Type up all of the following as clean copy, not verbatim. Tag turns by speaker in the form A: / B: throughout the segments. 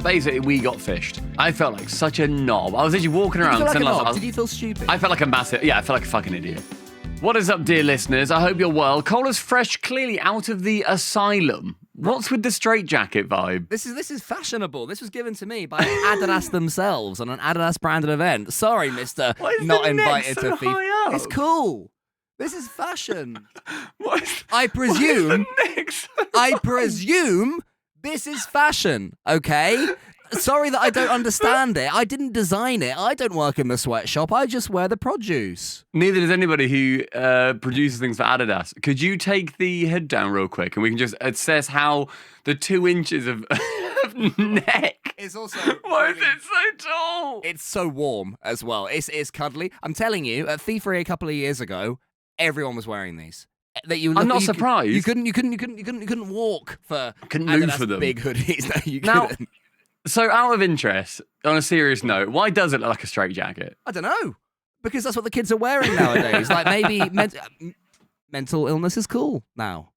A: Basically, we got fished. I felt like such a knob. I was actually walking around.
B: Did you feel stupid?
A: I felt like a massive... Yeah, I felt like a fucking idiot. What is up, dear listeners? I hope you're well. Cole is fresh, clearly out of the asylum. What's with the straitjacket vibe?
B: This is fashionable. This was given to me by Adidas themselves on an Adidas branded event. Sorry, Mr. Not invited to FIFA. It's cool. This is fashion. I presume this is fashion, okay? Sorry that I don't understand it. I didn't design it. I don't work in the sweatshop. I just wear the produce.
A: Neither does anybody who produces things for Adidas. Could you take the head down real quick and we can just assess how the 2 inches of neck...
B: It's also...
A: Why is it so tall?
B: It's so warm as well. It's cuddly. I'm telling you, at FIFA a couple of years ago, everyone was wearing these.
A: I'm not surprised.
B: You couldn't walk for
A: move for them.
B: Big hoodies. No, you couldn't.
A: So, out of interest, on a serious note, why does it look like a straitjacket?
B: I don't know. Because that's what the kids are wearing nowadays. Like, maybe mental illness is cool now.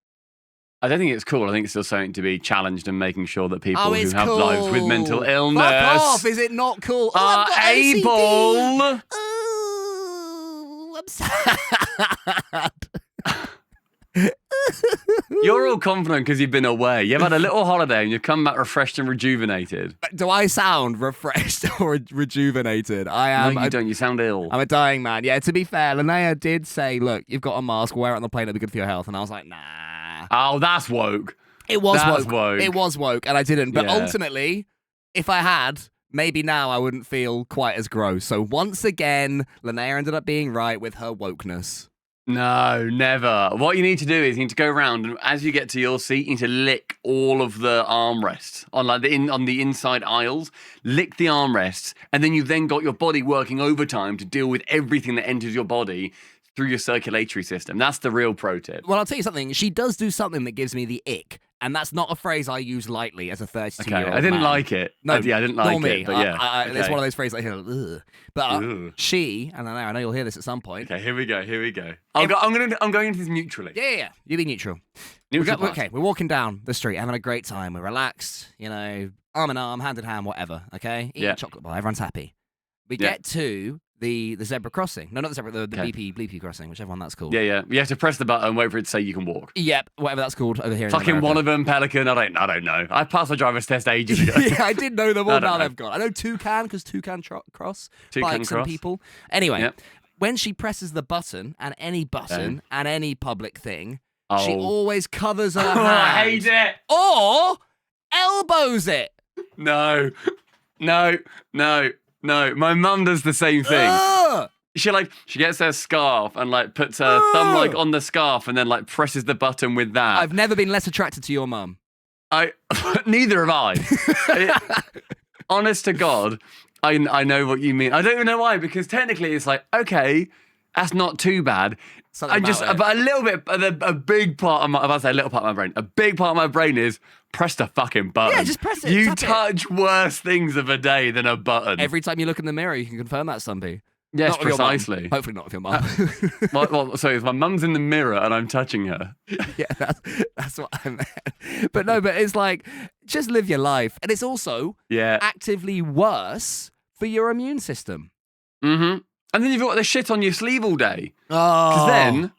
A: I don't think it's cool. I think it's still something to be challenged and making sure that people who have
B: cool.
A: lives with mental illness
B: Fuck off. Is it not cool?
A: Are able...
B: Oh, I'm sad.
A: You're all confident because you've been away. You've had a little holiday and you've come back refreshed and rejuvenated.
B: Do I sound refreshed or rejuvenated? I am.
A: No, you don't. You sound ill.
B: I'm a dying man. Yeah, to be fair, Linnea did say, look, you've got a mask, wear it on the plane, it'll be good for your health. And I was like, nah.
A: Oh, that's woke.
B: It was
A: that's
B: woke. It was woke, and I didn't. But ultimately, if I had, maybe now I wouldn't feel quite as gross. So once again, Linnea ended up being right with her wokeness.
A: No, never. What you need to do is you need to go around, and as you get to your seat, you need to lick all of the armrests on on the inside aisles. Lick the armrests, and then you've then got your body working overtime to deal with everything that enters your body through your circulatory system. That's the real pro tip.
B: Well, I'll tell you something. She does do something that gives me the ick. And that's not a phrase I use lightly as a 32-year-old
A: I didn't
B: man.
A: like it.
B: No,
A: I didn't like
B: me.
A: it, but yeah.
B: It's one of those phrases I hear, ugh. But she, and I know you'll hear this at some point.
A: Okay, here we go. I'm going into this neutrally.
B: Yeah. You be neutral. Okay, we're walking down the street, having a great time. We're relaxed, arm in arm, hand in hand, whatever, okay? Eating a chocolate bar, everyone's happy. We get to the zebra crossing. No, not the zebra, the bleepy crossing, whichever one that's called.
A: Yeah. You have to press the button and wait for it to say you can walk.
B: Yep, whatever that's called over here in
A: Fucking
B: America.
A: one of them, Pelican, I don't know. I passed the driver's test ages ago.
B: Yeah, I did know them all. Now they've gone. I know Toucan, because Toucan cross bikes and people. Anyway, when she presses the button, and any public thing, she always covers her hand.
A: I hate it.
B: Or elbows it.
A: No. My mum does the same thing. She gets her scarf and puts her thumb on the scarf and then presses the button with that.
B: I've never been less attracted to your mum.
A: Neither have I. Honest to God, I know what you mean. I don't even know why, because technically it's okay, that's not too bad. But a little bit, a big part of my, a little part of my brain, a big part of my brain is press the fucking button.
B: Yeah, just press it.
A: You touch worse things of a day than a button.
B: Every time you look in the mirror, you can confirm that, Stumpy.
A: Yes, precisely.
B: Hopefully not with your mum.
A: So if my mum's in the mirror and I'm touching her.
B: Yeah, that's what I meant. But it's just live your life. And it's also actively worse for your immune system.
A: Mm-hmm. And then you've got the shit on your sleeve all day.
B: Oh.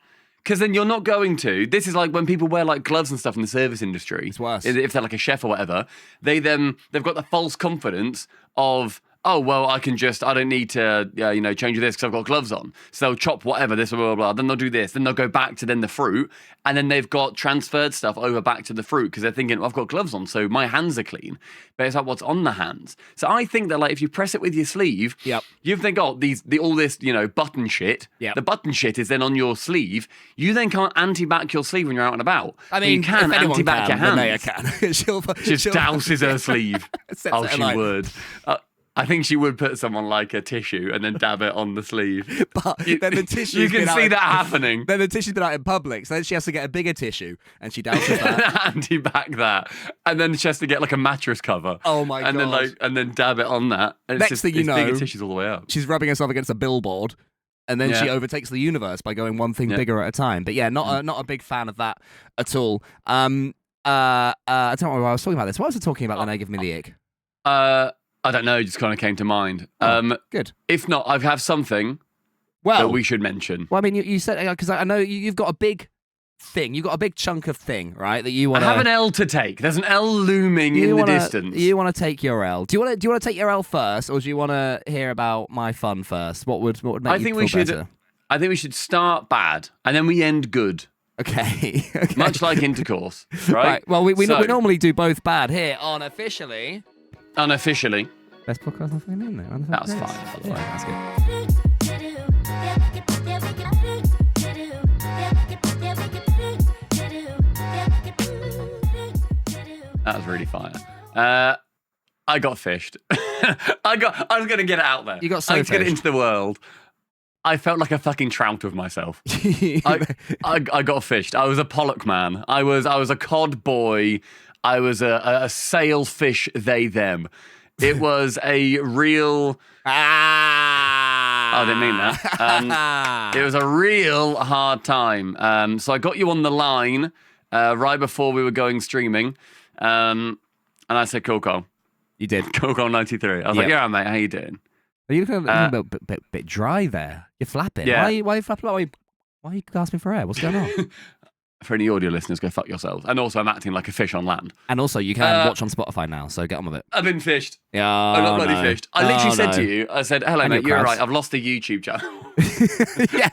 A: Because then you're not going to. This is like when people wear gloves and stuff in the service industry.
B: It's worse.
A: If they're a chef or whatever, they've got the false confidence of, oh, well, I don't need to, change this because I've got gloves on. So they'll chop whatever, this, blah, blah, blah. Then they'll do this. Then they'll go back to the fruit. And then they've got transferred stuff over back to the fruit because they're thinking, well, I've got gloves on, so my hands are clean. But it's what's on the hands. So I think that if you press it with your sleeve, you've then got all this, button shit.
B: Yep.
A: The button shit is then on your sleeve. You then can't anti-back your sleeve when you're out and about.
B: I mean,
A: you can anti-back your hands.
B: Linnea can.
A: She douses her sleeve. She would. I think she would put someone a tissue and then dab it on the sleeve.
B: But then the tissue.
A: You can see that happening.
B: Then the tissue's been out in public, so then she has to get a bigger tissue, and she douses that.
A: Anti-back that, and then she has to get a mattress cover.
B: Oh my god!
A: And then dab it on that. And
B: Next thing you know,
A: bigger tissues all the way up.
B: She's rubbing herself against a billboard, and then she overtakes the universe by going one thing bigger at a time. But not a big fan of that at all. I don't know why I was talking about this. Why was I talking about Linnea giving me the ick?
A: I don't know. It just kind of came to mind.
B: Good.
A: If not, I have something that we should mention.
B: Well, I mean, you said, because I know you've got a big thing. You've got a big chunk of thing, right? That you want.
A: I have an L to take. There's an L looming in the distance.
B: You want to take your L. Do you want to take your L first, or do you want to hear about my fun first? What would make you feel better?
A: I think we should start bad and then we end good.
B: Okay.
A: Much like intercourse, right?
B: Well, we normally do both bad here on Unofficially. Best podcast I've been in there.
A: That's fine, by the way.
B: That's good.
A: That was really fire. I got fished. I was going to get it out there.
B: You got so
A: I was going to get it into the world. I felt like a fucking trout with myself. I got fished. I was a pollock man. I was a cod boy. I was a sailfish they them. It was a real. I didn't mean that. It was a real hard time. So I got you on the line right before we were going streaming, and I said, "Cool."
B: You did.
A: Cool 93. I was like, "Yeah, mate, how you doing?"
B: Are you looking a bit dry there? You're flapping.
A: Yeah.
B: Why are you flapping? Why are you gasping for air? What's going on?
A: For any audio listeners, go fuck yourselves. And also, I'm acting like a fish on land.
B: And also, you can watch on Spotify now, so get on with it.
A: I've been fished.
B: Yeah,
A: I got bloody fished. I literally said to you, I said, "Hello, mate, you're right. I've lost the YouTube channel."
B: yeah,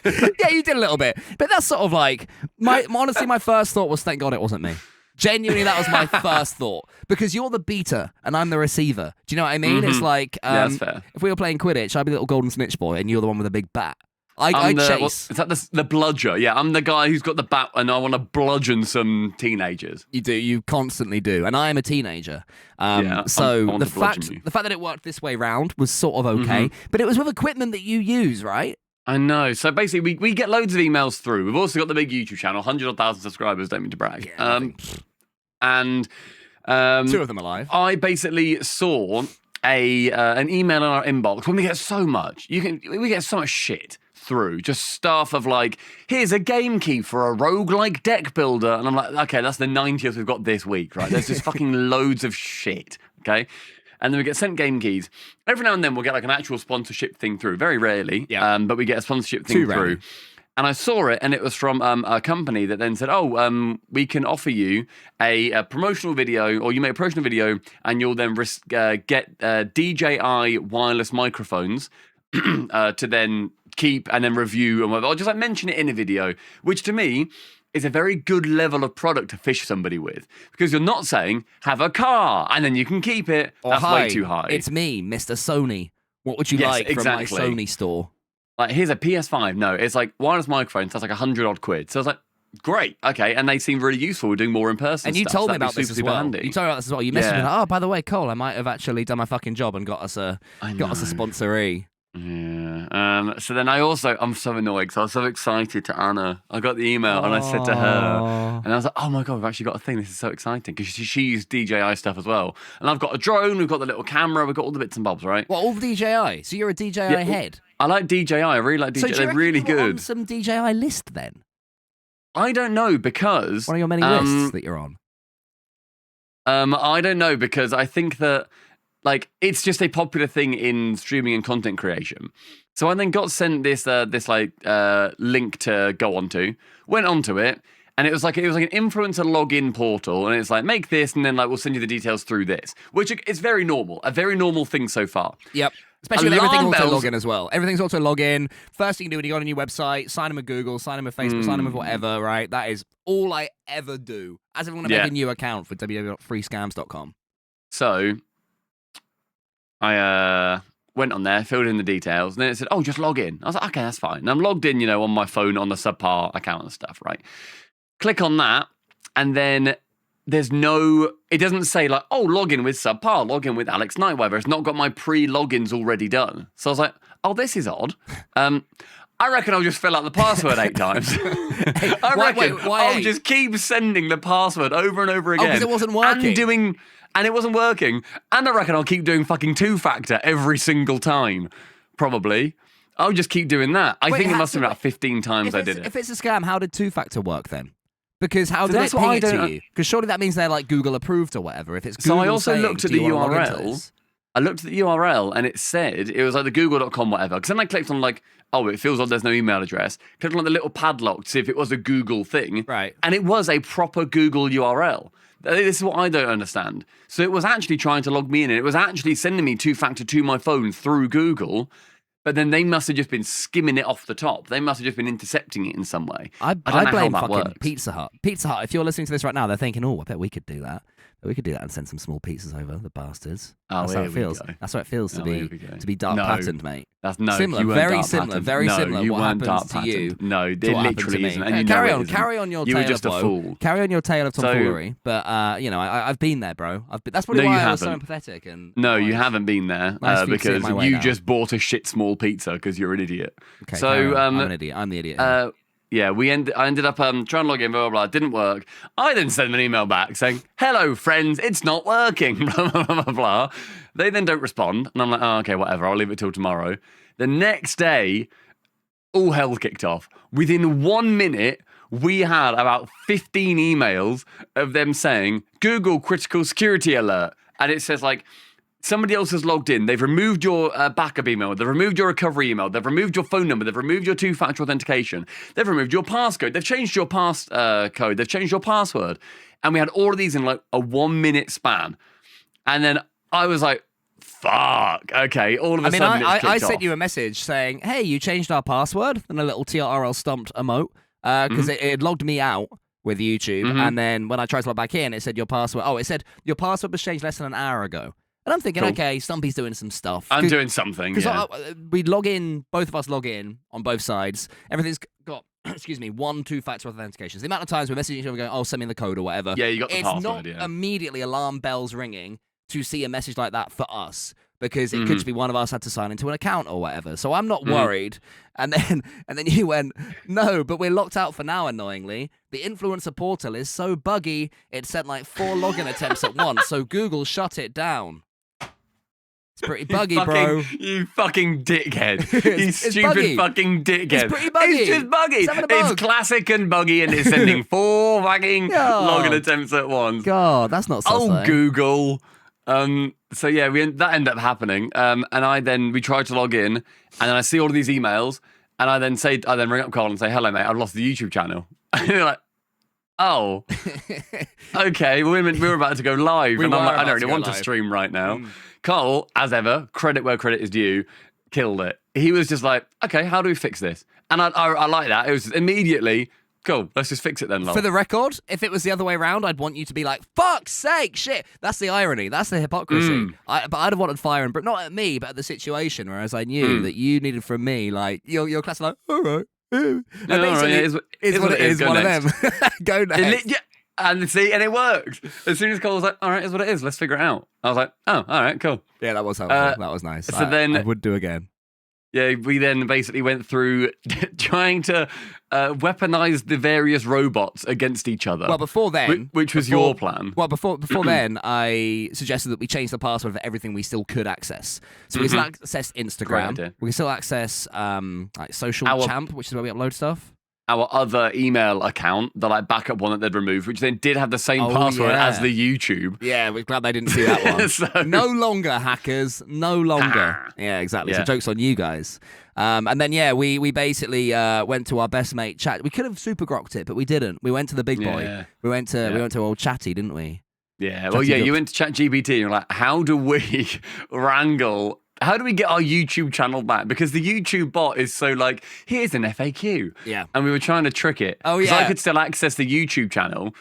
B: you did a little bit. But that's sort of like, honestly, my first thought was, thank God it wasn't me. Genuinely, that was my first thought. Because you're the beater and I'm the receiver. Do you know what I mean? It's like,
A: that's fair.
B: If we were playing Quidditch, I'd be the little golden snitch boy and you're the one with the big bat. I chase.
A: Is that the bludger? Yeah, I'm the guy who's got the bat and I want to bludgeon some teenagers.
B: You do. You constantly do. And I am a teenager. So the fact that it worked this way round was sort of okay. But it was with equipment that you use, right?
A: I know. So basically, we get loads of emails through. We've also got the big YouTube channel, 100,000 subscribers, don't mean to brag.
B: Yeah,
A: and
B: 2 of them alive.
A: I basically saw an email in our inbox. When we get so much, we get so much shit through, just stuff of like, here's a game key for a roguelike deck builder. And I'm like, okay, that's the 90th we've got this week, right? There's just fucking loads of shit, okay? And then we get sent game keys. Every now and then we'll get like an actual sponsorship thing through. Very rarely, but we get a sponsorship thing through. And I saw it, and it was from a company that then said, we can offer you a promotional video, or you make a promotional video, and you'll then get DJI wireless microphones to then keep and then review and whatever. I'll just like mention it in a video, which to me is a very good level of product to fish somebody with, because you're not saying have a car and then you can keep it.
B: Or
A: that's way too high.
B: It's me, Mr. Sony. What would you like from my Sony store?
A: Like, here's a PS5. No, it's like wireless microphones. That's like 100 odd quid. So I was like, great, okay, and they seem really useful. We're doing more in person.
B: And you
A: stuff.
B: told
A: So
B: me about this as well.
A: handy.
B: You told me about this as well. You messaged me, oh, by the way, Cole, I might have actually done my fucking job and got us a sponsoree.
A: Yeah. So then I'm so annoyed because I was so excited to Anna. I got the email and I said to her, and I was like, oh my God, we've actually got a thing. This is so exciting, because she used DJI stuff as well. And I've got a drone, we've got the little camera, we've got all the bits and bobs, right?
B: Well, all the DJI. So you're a DJI head.
A: I like DJI. I really like DJI.
B: So
A: they're really good.
B: On some DJI list then?
A: I don't know, because
B: one of your many lists that you're on.
A: I don't know, because I think that like it's just a popular thing in streaming and content creation. So I then got sent this link to go onto, went onto it, and it was like an influencer login portal, and it's like, make this, and then like we'll send you the details through this, which is very normal, a very normal thing so far.
B: Yep. Especially with everything auto login as well. Everything's auto login. First thing you do when you go on a new website, sign in with Google, sign in with Facebook, sign in with whatever, right? That is all I ever do. As if I want to make a new account for www.freescams.com.
A: So I went on there, filled in the details, and then it said, oh, just log in. I was like, okay, that's fine. And I'm logged in, on my phone on the subpar account and stuff, right? Click on that, and then it doesn't say like, oh, log in with subpar, log in with Alex Knight, whatever. It's not got my pre-logins already done. So I was like, oh, this is odd. I reckon I'll just fill out the password 8 times. I reckon I'll just keep sending the password over and over again.
B: Oh, because it wasn't working.
A: And it wasn't working. And I reckon I'll keep doing fucking 2-factor every single time. Probably. I'll just keep doing that. I think it must have been about 15 times I did it.
B: If it's a scam, how did 2-factor work then? Because how did it ping it to you? Because surely that means they're like Google approved or whatever. If it's Google
A: so I also looked at the URL. I looked at the URL and it said, it was like the google.com whatever. Because then I clicked on like, oh, it feels like there's no email address. Clicked on the little padlock to see if it was a Google thing.
B: Right.
A: And it was a proper Google URL. This is what I don't understand. So it was actually trying to log me in, and it was actually sending me two-factor to my phone through Google. But then they must have just been skimming it off the top. They must have just been intercepting it in some way.
B: I
A: don't know
B: blame
A: how that
B: fucking
A: works.
B: Pizza Hut. Pizza Hut, if you're listening to this right now, they're thinking, oh, I bet we could do that. We could do that and send some small pizzas over, the bastards.
A: Oh,
B: That's how it feels. That's how it feels to be dark patterned, mate.
A: That's no,
B: similar, very similar, very similar.
A: You
B: what
A: weren't
B: happens
A: dark
B: to you?
A: No, it literally isn't. And
B: carry on your
A: you
B: tale
A: were just
B: of
A: a
B: woe.
A: fool.
B: Carry on your tale of tomfoolery. But I've been there, bro. That's probably why I was so empathetic. And
A: no, you haven't been there because you just bought a shit small pizza because you're an idiot.
B: Okay, so I'm an idiot. I'm the idiot.
A: Yeah, I ended up trying to log in, blah, blah, blah. It didn't work. I then sent them an email back saying, hello, friends, it's not working, blah, blah, blah, blah, blah. They then don't respond. And I'm like, oh, okay, whatever. I'll leave it till tomorrow. The next day, all hell kicked off. Within 1 minute, we had about 15 emails of them saying, Google critical security alert. And it says like, somebody else has logged in. They've removed your backup email. They've removed your recovery email. They've removed your phone number. They've removed your two-factor authentication. They've removed your passcode. They've changed your code. They've changed your password. And we had all of these in like a 1 minute span. And then I was like, fuck. Okay, all of a sudden
B: I sent you a message saying, hey, you changed our password. And a little TRL stomped emote because it logged me out with YouTube. And then when I tried to log back in, it said your password. Oh, it said your password was changed less than an hour ago. And I'm thinking, okay, Stumpy's doing some stuff.
A: I'm doing something, yeah.
B: We'd log in, both of us log in on both sides. Everything's got, one two-factor authentication. The amount of times we're messaging each other going, oh, send me the code or whatever.
A: Yeah, you got the password,
B: It's not immediately alarm bells ringing to see a message like that for us. Because it could just be one of us had to sign into an account or whatever. So I'm not worried. And then you went, no, but we're locked out for now, annoyingly. The influencer portal is so buggy, it sent like 4 login attempts at once. So Google shut it down. It's pretty buggy, bro.
A: You fucking dickhead. You stupid fucking dickhead.
B: It's pretty buggy.
A: It's just buggy. It's classic and buggy, and it's sending 4 fucking login attempts at once.
B: God, that's not sus, though.
A: Google. So yeah, that ended up happening. And we tried to log in, and then I see all of these emails, and I then ring up Carl and say, hello, mate, I've lost the YouTube channel. And they're like, oh, okay. We were about to go live, and I'm like, I don't really want to stream right now. Carl, as ever, credit where credit is due, killed it. He was just like, okay, how do we fix this? And I like that. It was immediately, cool, let's just fix it then, lol.
B: For the record, if it was the other way around, I'd want you to be like, fuck's sake, shit. That's the irony. That's the hypocrisy. But I'd have wanted fire and not at me, but at the situation, whereas I knew that you needed from me, like, your class like, all right.
A: No, basically,
B: is what it is. One of them. Go next.
A: And it worked. As soon as Cole was like, all right, is what it is. Let's figure it out. I was like, oh, all right, cool.
B: Yeah, that was helpful. That was nice.
A: So then
B: I would do again.
A: Yeah, we then basically went through trying to weaponize the various robots against each other.
B: Well, before then...
A: Which was your plan.
B: Well, before then, I suggested that we change the password for everything we still could access. So we can still access Instagram. We can still access like Social Champ, which is where we upload stuff.
A: Our other email account, the like backup one that they'd removed, which then did have the same password as the YouTube.
B: Yeah, we're glad they didn't see that one. No longer, hackers. No longer. Yeah, exactly. So joke's on you guys. And then, we basically went to our best mate chat. We could have super grokked it, but we didn't. We went to the big boy.
A: Yeah.
B: We went to old Chatty, didn't we?
A: Yeah. Well, you went to ChatGPT and you're like, how do we how do we get our YouTube channel back? Because the YouTube bot is so like, here's an FAQ.
B: Yeah.
A: And we were trying to trick it.
B: Oh, yeah.
A: Because I could still access the YouTube channel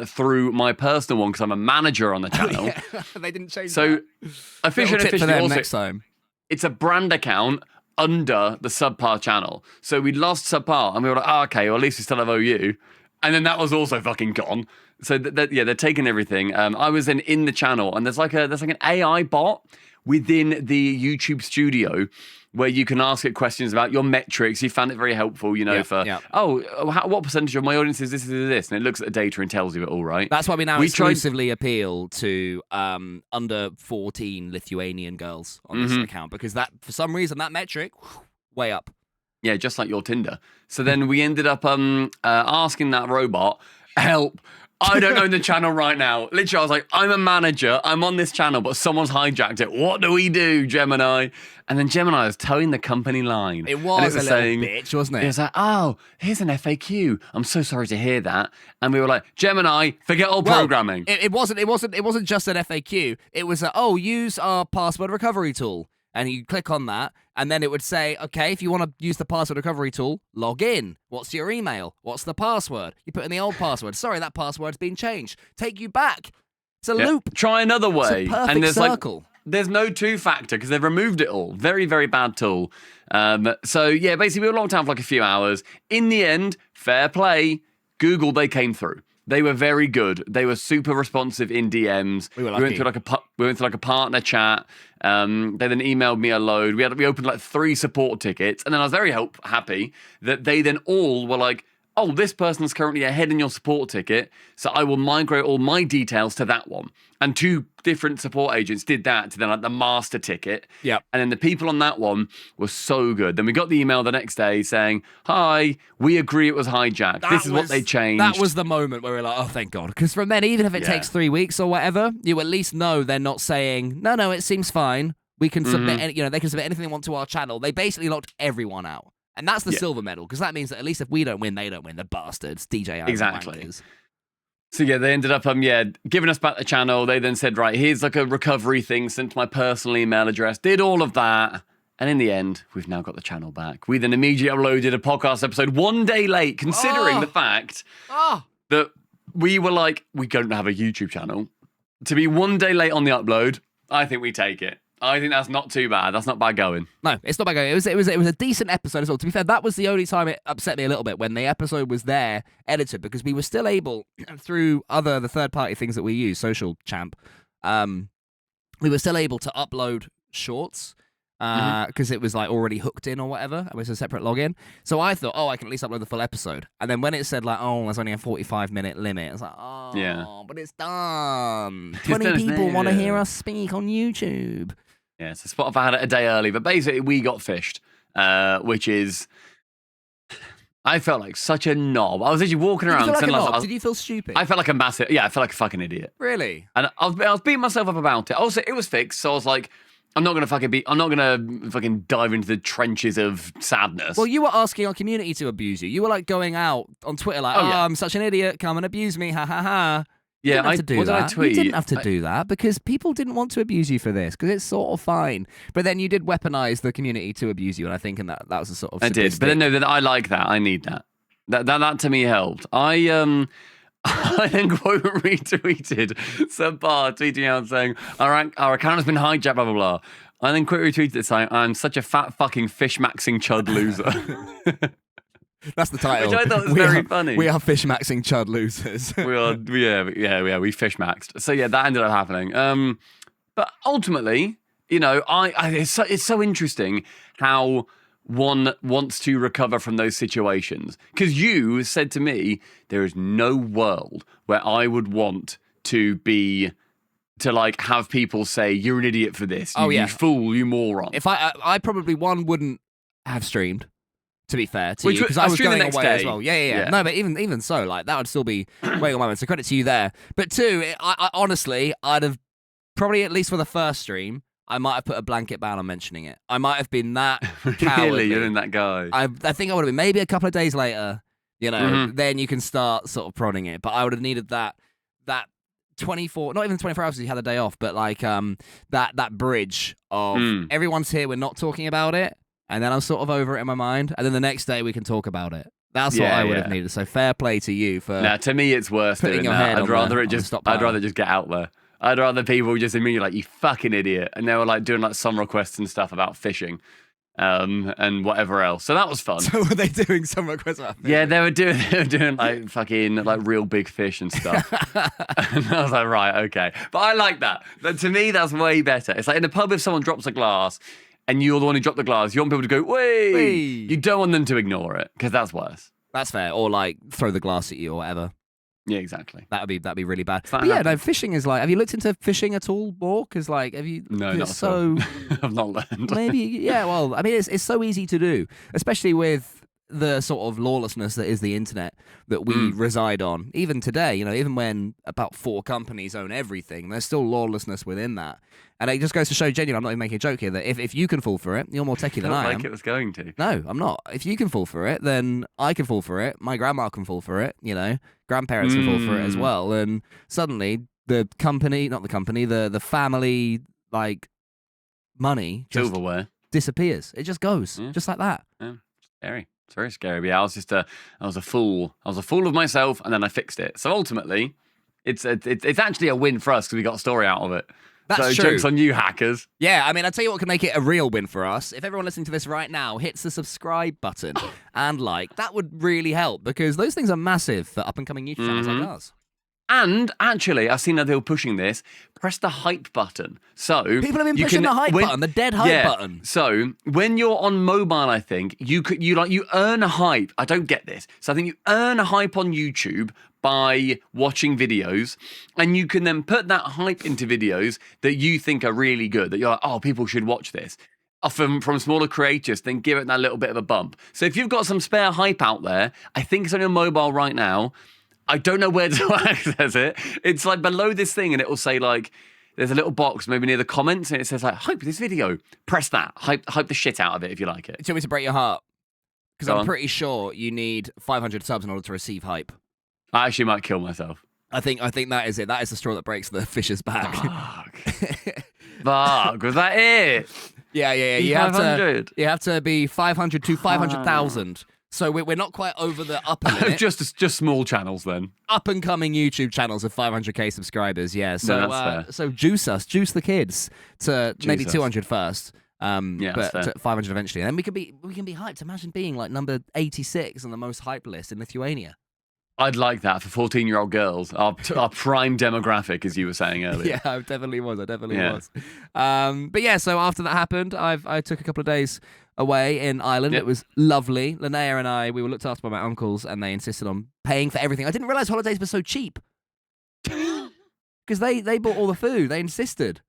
A: through my personal one because I'm a manager on the channel.
B: They didn't change that.
A: So officially
B: for them next time.
A: It's a brand account under the Subpar channel. So we lost Subpar and we were like, okay, well, at least we still have OU. And then that was also fucking gone. So they're taking everything. I was then in the channel and there's like an AI bot within the YouTube studio where you can ask it questions about your metrics. You found it very helpful, what percentage of my audience is this? And it looks at the data and tells you it all, right?
B: That's why we now exclusively appeal to under 14 Lithuanian girls on this account, because that, for some reason, that metric, way up.
A: Yeah, just like your Tinder. So then we ended up asking that robot, help, I don't own the channel right now. Literally, I was like, I'm a manager. I'm on this channel, but someone's hijacked it. What do we do, Gemini? And then Gemini was towing the company line.
B: It was a little bitch, wasn't it?
A: It was like, oh, here's an FAQ. I'm so sorry to hear that. And we were like, Gemini, forget all programming.
B: It wasn't just an FAQ. It was use our password recovery tool. And you click on that, and then it would say, okay, if you want to use the password recovery tool, log in. What's your email? What's the password? You put in the old password. Sorry, that password's been changed. Take you back. It's a loop.
A: Try another way.
B: It's a perfect circle.
A: There's no two-factor because they've removed it all. Very, very bad tool. So, yeah, basically, we were locked down for like a few hours. In the end, fair play, Google, they came through. They were very good. They were super responsive in DMs.
B: We were lucky.
A: We went through like a partner chat. They then emailed me a load. We opened like 3 support tickets, and then I was very happy that they then all were like, oh, this person's currently ahead in your support ticket, so I will migrate all my details to that one. And 2 different support agents did that to then like the master ticket.
B: Yeah.
A: And then the people on that one were so good. Then we got the email the next day saying, hi, we agree it was hijacked. This is what they changed.
B: That was the moment where we were like, oh, thank God. Because from then, even if it takes 3 weeks or whatever, you at least know they're not saying, no, it seems fine. We can submit, they can submit anything they want to our channel. They basically locked everyone out. And that's the silver medal, because that means that at least if we don't win, they don't win. The bastards, DJ
A: Exactly.
B: Wankers.
A: So yeah, they ended up giving us back the channel. They then said, right, here's like a recovery thing sent to my personal email address. Did all of that. And in the end, we've now got the channel back. We then immediately uploaded a podcast episode 1 day late, considering the fact that we were like, we don't have a YouTube channel. To be 1 day late on the upload, I think we take it. I think that's not too bad. That's not bad going.
B: No, it's not bad going. It was a decent episode as well. To be fair, that was the only time it upset me a little bit, when the episode was there edited, because we were still able, through the third-party things that we use, Social Champ, we were still able to upload shorts because it was like already hooked in or whatever. It was a separate login. So I thought, I can at least upload the full episode. And then when it said like, there's only a 45-minute limit, I was like, but it's done. 20 people want to hear us speak on YouTube.
A: Yeah, so Spotify had it a day early, but basically we got fished, which is... I felt like such a knob. I was actually walking around.
B: Did you feel like a knob? Did you feel stupid?
A: I felt like a massive... Yeah, I felt like a fucking idiot.
B: Really?
A: And I was beating myself up about it. Also, it was fixed, so I was like, I'm not going to fucking dive into the trenches of sadness.
B: Well, you were asking our community to abuse you. You were like going out on Twitter like, I'm such an idiot, come and abuse me, ha ha ha.
A: Yeah,
B: what did I tweet? You didn't have to do that because people didn't want to abuse you for this, because it's sort of fine. But then you did weaponize the community to abuse you, and I think that was a sort of...
A: I did, but then I like that. I need that. That to me helped. I then quote retweeted some bar tweeting out saying, our account has been hijacked, blah, blah, blah. I then quote retweeted it saying, I'm such a fat fucking fish-maxing chud loser.
B: That's the title.
A: Which I thought was very funny.
B: We are fish-maxing chud losers.
A: We fish-maxed. So yeah, that ended up happening. But ultimately, it's so interesting how one wants to recover from those situations. Because you said to me, there is no world where I would want to like have people say, you're an idiot for this. You fool, you moron.
B: If I probably, one, wouldn't have streamed, to be fair to you, because I was going away as well. Yeah. No, but even so, like, that would still be weighing on my mind. So credit to you there. But 2, I honestly, I'd have probably, at least for the first stream, I might have put a blanket ban on mentioning it. I might have been that cowardly.
A: Really? You're in that guy.
B: I think I would have been. Maybe a couple of days later, then you can start sort of prodding it. But I would have needed that 24, not even 24 hours because you had a day off, but like that bridge of everyone's here, we're not talking about it. And then I'm sort of over it in my mind. And then the next day we can talk about it. That's what I would have needed. So fair play to you for...
A: Nah, to me it's worse doing that. I'd rather just get out there. I'd rather people just immediately like, you fucking idiot. And they were like doing like some requests and stuff about fishing. And whatever else. So that was fun.
B: So were they doing some requests about fishing?
A: Yeah, they were doing like fucking like real big fish and stuff. And I was like, right, okay. But I like that. But to me, that's way better. It's like in a pub, if someone drops a glass and you're the one who dropped the glass, you want people to go, "Wait!" You don't want them to ignore it, because that's worse.
B: That's fair. Or like throw the glass at you or whatever.
A: Yeah, exactly.
B: That'd be really bad. But yeah, no, fishing is like... Have you looked into fishing at all more? Because like, have you...
A: No, not so. I've not learned.
B: Maybe, yeah, well, I mean, it's so easy to do, especially with the sort of lawlessness that is the internet that we reside on, even today, even when about 4 companies own everything, there's still lawlessness within that. And it just goes to show, genuinely, I'm not even making a joke here, that if you can fall for it, you're more techie than I am.
A: It was going to.
B: No, I'm not. If you can fall for it, then I can fall for it. My grandma can fall for it, grandparents can fall for it as well. And suddenly the family, money just
A: silverware
B: disappears. It just goes, just like that.
A: Yeah, scary. It's very scary. But yeah, I was a fool. I was a fool of myself, and then I fixed it. So ultimately, it's actually a win for us because we got a story out of it.
B: That's
A: so
B: true.
A: Jokes on you, hackers.
B: Yeah, I mean, I'll tell you what can make it a real win for us. If everyone listening to this right now hits the subscribe button and that would really help, because those things are massive for up-and-coming YouTube channels like ours.
A: And actually, I've seen that they were pushing this. Press the hype button. So
B: people have been pushing the hype button, the dead hype button.
A: So when you're on mobile, I think you earn a hype. I don't get this. So I think you earn a hype on YouTube by watching videos, and you can then put that hype into videos that you think are really good. That you're like, oh, people should watch this. From smaller creators, then give it that little bit of a bump. So if you've got some spare hype out there, I think it's on your mobile right now. I don't know where to access it. It's below this thing, and it will say there's a little box maybe near the comments, and it says hype this video. Press that. Hype the shit out of it if you like it.
B: Do you want me to break your heart? Because I'm pretty sure you need 500 subs in order to receive hype.
A: I actually might kill myself.
B: I think that is it. That is the straw that breaks the fish's back.
A: Fuck. Was that it?
B: Yeah. You have to be 500 to 500,000. So we're not quite over the upper limit.
A: just small channels then.
B: Up and coming YouTube channels of 500k subscribers. Yeah. So so juice the kids to maybe 200 first. But to 500 eventually, and then we can be hyped. Imagine being number 86 on the most hype list in Lithuania.
A: I'd like that for 14-year-old girls, our prime demographic, as you were saying earlier.
B: Yeah, I definitely was. But yeah, so after that happened, I took a couple of days away in Ireland.
A: Yep.
B: It was lovely. Linnea and I, we were looked after by my uncles, and they insisted on paying for everything. I didn't realise holidays were so cheap. Because they bought all the food. They insisted.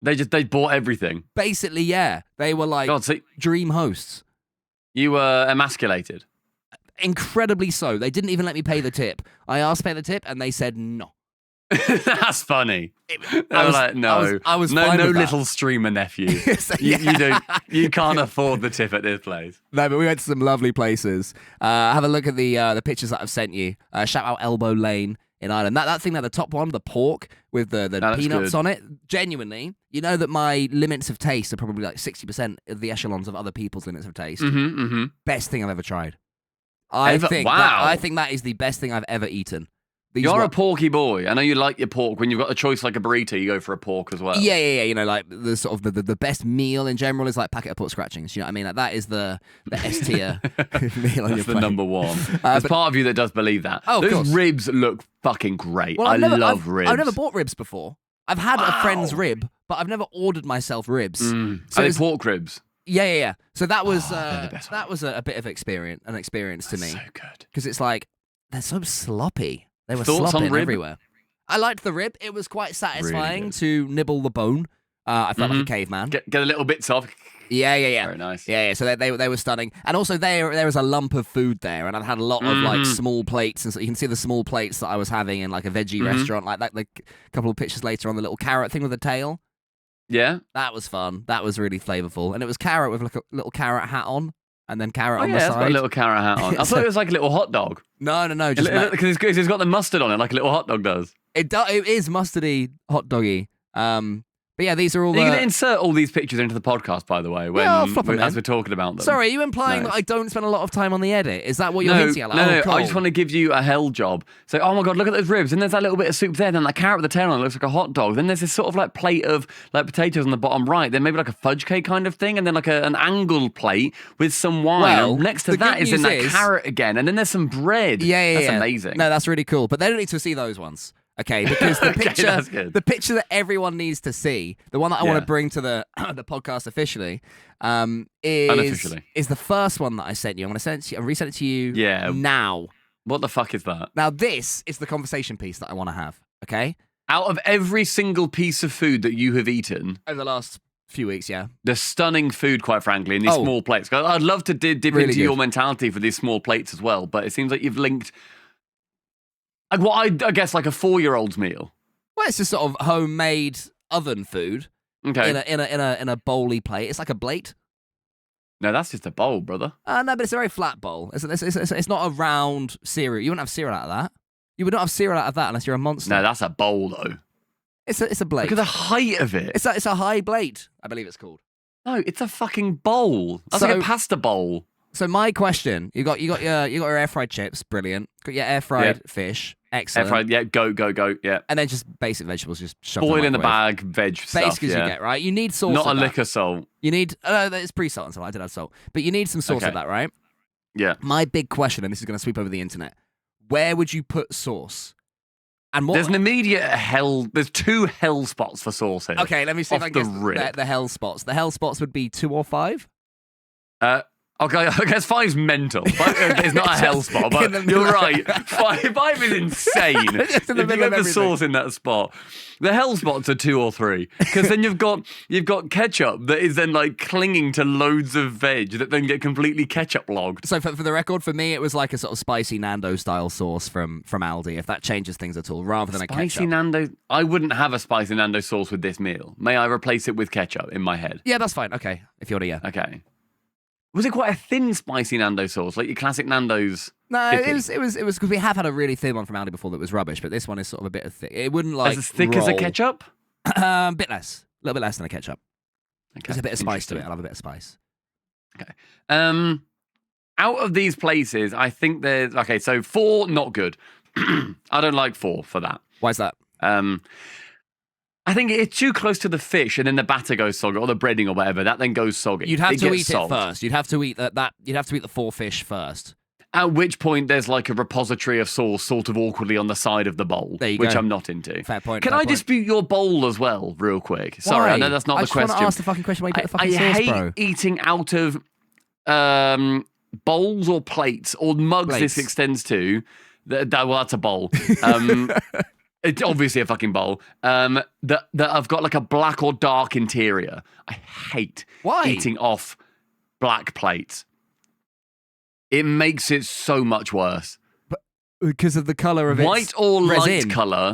A: They bought everything.
B: Basically, yeah. They were dream hosts.
A: You were emasculated.
B: Incredibly so. They didn't even let me pay the tip. I asked to pay the tip, and they said no.
A: That's funny. I was no.
B: I was
A: no
B: fine with
A: little
B: that.
A: streamer nephew. You can't afford the tip at this place.
B: No, but we went to some lovely places. Have a look at the pictures that I've sent you. Shout out Elbow Lane in Ireland. That thing there, the top one, the pork with the peanuts on it. Genuinely, you know that my limits of taste are probably 60% of the echelons of other people's limits of taste. Best thing I've ever tried. I think that is the best thing I've ever eaten.
A: You're a porky boy. I know you like your pork. When you've got a choice like a burrito, you go for a pork as well.
B: Yeah. The sort of the best meal in general is packet of pork scratchings. You know what I mean? That is the S tier meal on your plate.
A: That's the number one. There's part of you that does believe that.
B: Oh,
A: those ribs look fucking great.
B: Well,
A: I love ribs.
B: I've never bought ribs before. I've had a friend's rib, but I've never ordered myself ribs.
A: So are they pork ribs?
B: Yeah. So that was a bit of experience to me.
A: So good.
B: Because it's they're so sloppy. They were
A: Thoughts
B: slopping
A: on rib?
B: everywhere. I liked the rib. It was quite satisfying to nibble the bone. I felt like a caveman.
A: Get a little bits off.
B: Yeah.
A: Very nice.
B: Yeah. So they were stunning. And also there was a lump of food there, and I've had a lot of small plates, and so you can see the small plates that I was having in a veggie restaurant, a couple of pictures later on the little carrot thing with the tail.
A: Yeah.
B: That was fun. That was really flavorful. And it was carrot with a little carrot hat on. And then carrot on the side.
A: It's got a little carrot hat on. I thought it was like a little hot dog.
B: No.
A: Because it's got the mustard on it, like a little hot dog does.
B: It is mustardy hot doggy. But yeah, these are all.
A: Are you going to insert all these pictures into the podcast, by the way, as we're talking about them?
B: Sorry, are you implying that I don't spend a lot of time on the edit? Is that what you're hinting at?
A: No. I just want to give you a hell job. So, oh my God, look at those ribs. And there's that little bit of soup there. Then that carrot with the tail on it looks like a hot dog. Then there's this sort of plate of potatoes on the bottom right. Then maybe a fudge cake kind of thing. And then an angled plate with some wine.
B: Well,
A: and next to that is that carrot again. And then there's some bread.
B: Yeah.
A: That's amazing.
B: No, that's really cool. But they don't need to see those ones. Okay, because the picture that everyone needs to see, the one that I want to bring to the podcast officially, is the first one that I sent you. I'm going to resend it to you now.
A: What the fuck is that?
B: Now this is the conversation piece that I want to have, okay?
A: Out of every single piece of food that you have eaten
B: over the last few weeks, yeah.
A: The stunning food, quite frankly, in these small plates. I'd love to dip
B: really
A: into your mentality for these small plates as well, but it seems like you've linked I guess like a 4-year-old's meal.
B: Well, it's just sort of homemade oven food.
A: Okay.
B: In a bowly plate. It's like a plate.
A: No, that's just a bowl, brother.
B: No, but it's a very flat bowl. It's not a round cereal. You wouldn't have cereal out of that. You would not have cereal out of that unless you're a monster.
A: No, that's a bowl though.
B: It's a blade.
A: Look at the height of it.
B: It's a high blade, I believe it's called.
A: No, it's a fucking bowl. That's like a pasta bowl.
B: So my question: you got your air fried chips, brilliant. Got your air fried fish, excellent.
A: Air fried, yeah, go, yeah.
B: And then just basic vegetables, just
A: boil in the bag, veg stuff.
B: Basic as you get, right? You need sauce.
A: Not a lick of salt.
B: You need it's pre-salt and stuff. I did have salt, but you need some sauce of that, right?
A: Yeah.
B: My big question, and this is going to sweep over the internet: where would you put sauce? And what?
A: There's an immediate hell. There's 2 hell spots for sauce here.
B: Okay, let me see if I can guess the hell spots. The hell spots would be 2 or 5.
A: Okay, I guess 5's mental. It's not a hell spot, but you're right. 5 is insane. If you get the sauce in that spot. The hell spots are 2 or 3. Because then you've got ketchup that is then like clinging to loads of veg that then get completely ketchup logged.
B: So for the record, for me, it was like a sort of spicy Nando style sauce from Aldi, if that changes things at all, rather than a ketchup.
A: Spicy Nando? I wouldn't have a spicy Nando sauce with this meal. May I replace it with ketchup in my head?
B: Yeah, that's fine. Okay, if you want to, yeah.
A: Okay. Was it quite a thin spicy Nando sauce, like your classic Nando's?
B: No, it was because we have had a really thin one from Aldi before that was rubbish, but this one is sort of a bit of thick. It wouldn't like
A: as thick as a ketchup?
B: Bit less, a little bit less than a ketchup. Okay. There's a bit of spice to it. I love a bit of spice.
A: Okay. Out of these places, I think there's so 4 not good. I don't like 4 for that.
B: Why is that?
A: I think it's too close to the fish, and then the batter goes soggy, or the breading or whatever. That then goes soggy.
B: You'd have to eat it first. You'd have to eat that. You'd have to eat the 4 fish first.
A: At which point, there's like a repository of sauce, sort of awkwardly on the side of the bowl, which I'm not into.
B: Fair point.
A: Can I dispute your bowl as well, real quick? Sorry, I know that's not the question. I
B: just want to ask the fucking question. Why you put the fucking sauce, bro?
A: I hate eating out of bowls or plates or mugs. This extends to. Well, that's a bowl. It's obviously a fucking bowl. That I've got like a black or dark interior. I hate eating off black plates. It makes it so much worse.
B: But because of the colour of it.
A: White or
B: resin.
A: Light colour.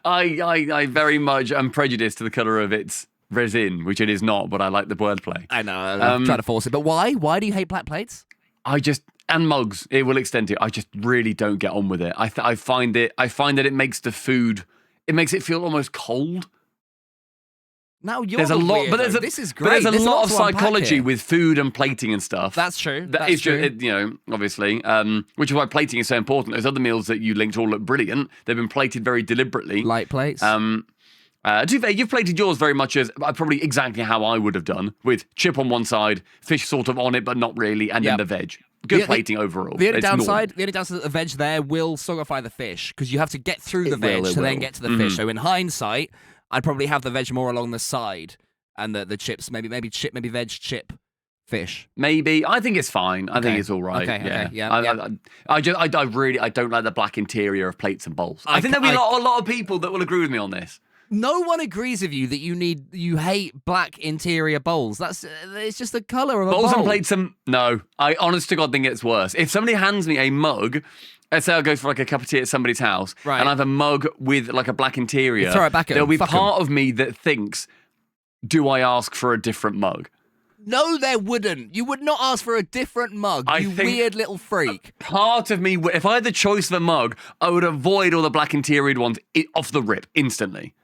A: I very much am prejudiced to the colour of its resin, which it is not, but I like the wordplay.
B: I know. I'm trying to force it. But why? Why do you hate black plates?
A: And mugs, it will extend to. I just really don't get on with it. I find that it makes the food. It makes it feel almost cold.
B: Now you're
A: there's a lot, but
B: this is great.
A: But there's a lot of psychology with food and plating and stuff.
B: That's true.
A: That's true. Obviously, which is why plating is so important. Those other meals that you linked all look brilliant. They've been plated very deliberately.
B: Light plates.
A: To be fair, you've plated yours very much as probably exactly how I would have done, with chip on one side, fish sort of on it, but not really, and then the veg. Good plating overall.
B: The only downside is that the veg there will sogify the fish because you have to get through the veg to then get to the fish. So in hindsight, I'd probably have the veg more along the side and the chips, maybe veg, chip, fish.
A: Maybe. I think it's fine. I think it's all right.
B: Okay, yeah.
A: I don't like the black interior of plates and bowls. I think there'll be a lot of people that will agree with me on this.
B: No one agrees with you that you hate black interior bowls. It's just the colour of a bowl.
A: Bowls and plates no. I honest to God think it's worse. If somebody hands me a mug, let's say I go for like a cup of tea at somebody's house, and I have a mug with like a black interior,
B: throw it back at
A: there'll be part of me that thinks, do I ask for a different mug?
B: No, there wouldn't. You would not ask for a different mug, you weird little freak.
A: Part of me, if I had the choice of a mug, I would avoid all the black interior ones off the rip instantly.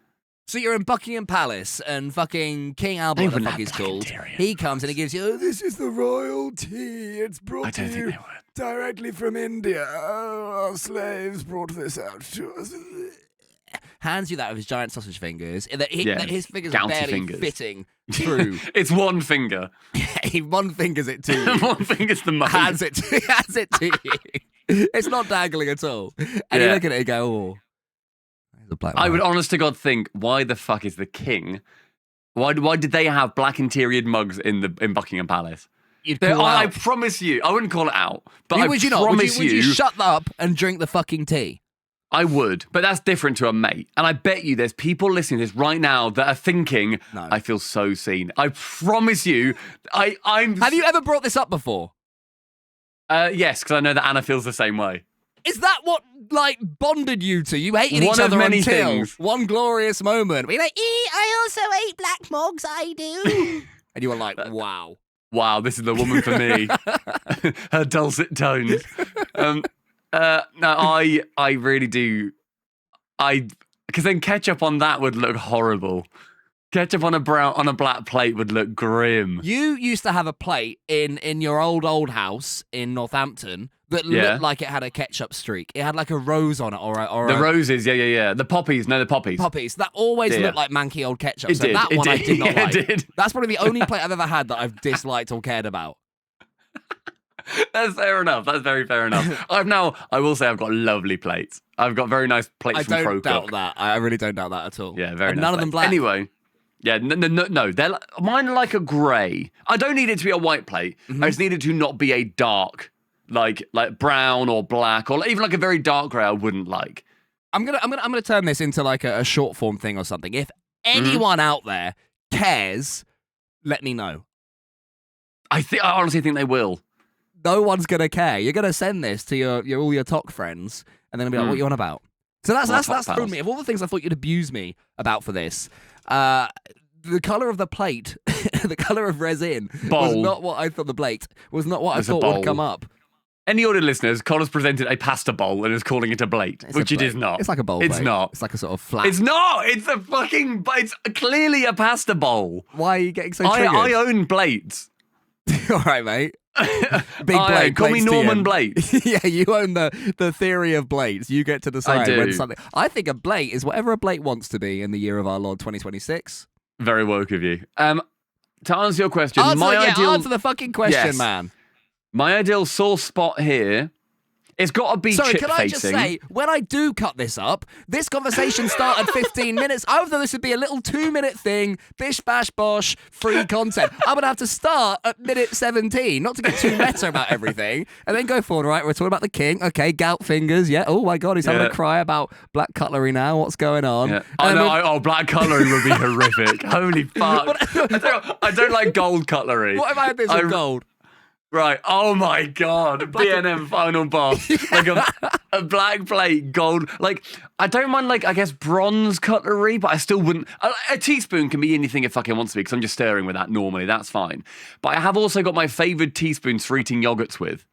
B: So you're in Buckingham Palace and fucking King Albert, what the fuck he's called. He comes and he gives you, this is the royal tea. It's brought to you directly from India. Our slaves brought this out to us. Hands you that with his giant sausage fingers. His fingers are barely fitting through.
A: It's one finger.
B: He one fingers it to you.
A: One finger's the mug.
B: Hands it to you. It's not dangling at all. And you look at it and go, oh.
A: I would honest to God think, why the fuck is the king? Why did they have black interior mugs in Buckingham Palace? I promise you, I wouldn't call it out, but would you
B: shut up and drink the fucking tea?
A: I would, but that's different to a mate. And I bet you there's people listening to this right now that are thinking, no. I feel so seen. I promise you, I'm...
B: Have you ever brought this up before?
A: Yes, because I know that Anna feels the same way.
B: Is that what, like, bonded you two? You hated each other until one glorious moment. We're like, I also hate black mogs, I do. And you were like, wow.
A: Wow, this is the woman for me. Her dulcet tones. No, I really do. Because then ketchup on that would look horrible. Ketchup on a black plate would look grim.
B: You used to have a plate in your old house in Northampton that looked like it had a ketchup streak. It had like a rose on it, or
A: the roses, yeah. The poppies, the poppies.
B: Poppies. That always looked like manky old ketchup. That one I did not like. It did. That's probably the only plate I've ever had that I've disliked or cared about.
A: That's fair enough. That's very fair enough. I will say I've got lovely plates. I've got very nice plates from ProCook.
B: I don't doubt that. I really don't doubt that at all.
A: Yeah, very nice.
B: None of them black.
A: Anyway. Yeah, no. Mine are like a grey. I don't need it to be a white plate. I just need it to not be a dark, like brown or black, or even like a very dark grey. I wouldn't like.
B: I'm gonna turn this into like a short form thing or something. If anyone out there cares, let me know.
A: I honestly think they will.
B: No one's gonna care. You're gonna send this to all your talk friends, and then they'll be like, "What are you on about?" So that's thrown me. Of all the things I thought you'd abuse me about for this. The colour of the plate, the colour of resin, was not what I thought. The plate was not what I thought would come up.
A: Any audio listeners, Connor's presented a pasta bowl and is calling it a plate, which it is not.
B: It's like a bowl.
A: It's not.
B: It's like a sort of flat.
A: It's not. It's a fucking. It's clearly a pasta bowl.
B: Why are you getting so triggered?
A: I own plates.
B: All right, mate.
A: Big blade. Call me Norman Blades.
B: Yeah, you own the theory of blades. You get to decide when something. I think a blade is whatever a blade wants to be in the year of our Lord 2026.
A: Very woke of you. To answer your question, answer
B: the fucking question, man.
A: My ideal sore spot here. It's got to be chip-facing.
B: Sorry, can I just say, when I do cut this up, this conversation started 15 minutes. I thought this would be a little 2-minute thing, bish, bash, bosh, free content. I'm going to have to start at minute 17, not to get too meta about everything, and then go forward, right? We're talking about the king. Okay, gout fingers. Yeah. Oh, my God, he's having a cry about black cutlery now. What's going on?
A: Yeah. I know. Black cutlery would be horrific. Holy fuck. I don't like gold cutlery.
B: What if I had this with gold?
A: Right. Oh my God. B&M final boss. Like a black plate, gold. Like, I don't mind, like, I guess bronze cutlery, but I still wouldn't. A teaspoon can be anything it fucking wants to be because I'm just stirring with that normally. That's fine. But I have also got my favoured teaspoons for eating yogurts with.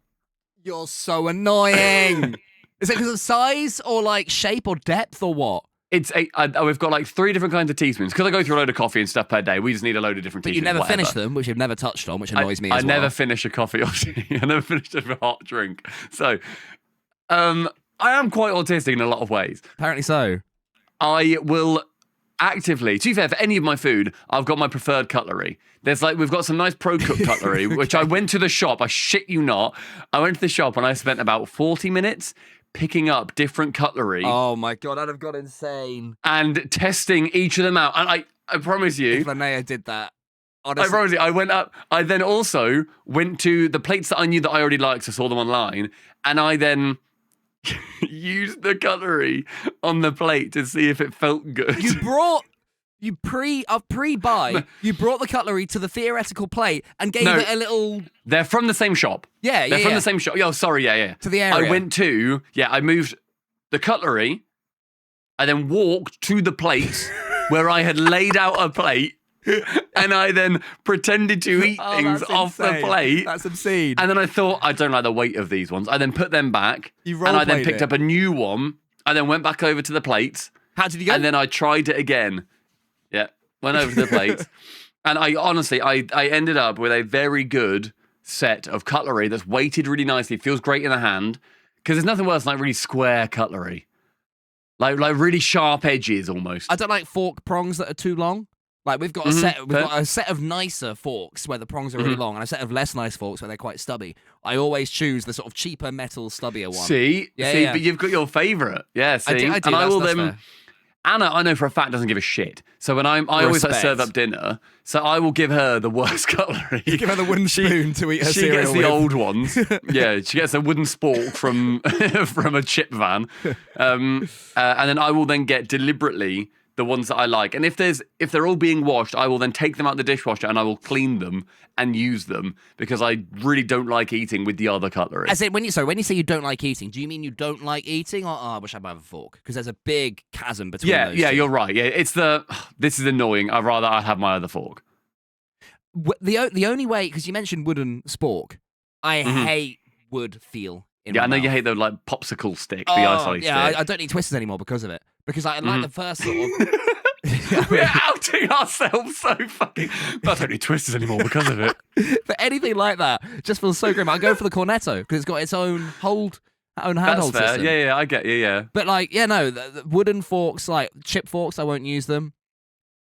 B: You're so annoying. Is it because of size or like shape or depth or what?
A: We've got like 3 different kinds of teaspoons. Because I go through a load of coffee and stuff per day, we just need a load of different teaspoons.
B: But you never finish them, which you've never touched on, which annoys me as well.
A: I never finish a coffee or tea. I never finish a hot drink. So, I am quite autistic in a lot of ways.
B: Apparently so.
A: I will actively, to be fair, for any of my food, I've got my preferred cutlery. We've got some nice ProCook cutlery, which I went to the shop, I shit you not, I went to the shop and I spent about 40 minutes picking up different cutlery.
B: Oh my God, I'd have gone insane.
A: And testing each of them out. And I promise you.
B: If Linnea did that. Honestly.
A: I promise you, I went up. I then also went to the plates that I knew that I already liked. So I saw them online. And I then used the cutlery on the plate to see if it felt good.
B: You pre-buy, you brought the cutlery to the theoretical plate and gave it a little...
A: They're from the same shop.
B: Yeah,
A: They're from the same shop. Oh, sorry, yeah.
B: To the area.
A: I moved the cutlery, I then walked to the place where I had laid out a plate, and I then pretended to eat things off the plate.
B: That's obscene.
A: And then I thought, I don't like the weight of these ones. I then put them back, and I then picked up a new one. I then went back over to the plates.
B: How did you go?
A: And then I tried it again. Yeah, went over to the plates. And I honestly ended up with a very good set of cutlery that's weighted really nicely. Feels great in the hand. Because there's nothing worse than like really square cutlery. Like really sharp edges almost.
B: I don't like fork prongs that are too long. Like we've got a set of nicer forks where the prongs are really long and a set of less nice forks where they're quite stubby. I always choose the sort of cheaper metal stubbier one.
A: See, but you've got your favourite. Yeah, see.
B: I do.
A: And I will then... Anna, I know for a fact, doesn't give a shit. So when I always like serve up dinner, so I will give her the worst cutlery.
B: You give her the wooden spoon to eat her cereal
A: She gets the old ones. Yeah, she gets a wooden spork from from a chip van. And then I will then get deliberately the ones that I like. And if they're all being washed, I will then take them out the dishwasher and I will clean them and use them because I really don't like eating with the other cutlery.
B: As in, when you say you don't like eating, do you mean you don't like eating, or I wish I'd have a fork? Because there's a big chasm between those two.
A: You're right. Yeah, this is annoying. I'd rather have my other fork.
B: The only way, because you mentioned wooden spork, I hate wood feel in my
A: I know
B: mouth.
A: you hate the like popsicle stick, the ice stick.
B: Yeah, I don't need twisters anymore because of it. Because I like the first sort of...
A: We're outing ourselves so fucking... I don't need twisters anymore because of it.
B: But anything like that just feels so grim. I go for the cornetto because it's got its own handhold system.
A: Yeah, I get you, yeah.
B: But like, the wooden forks, like chip forks, I won't use them.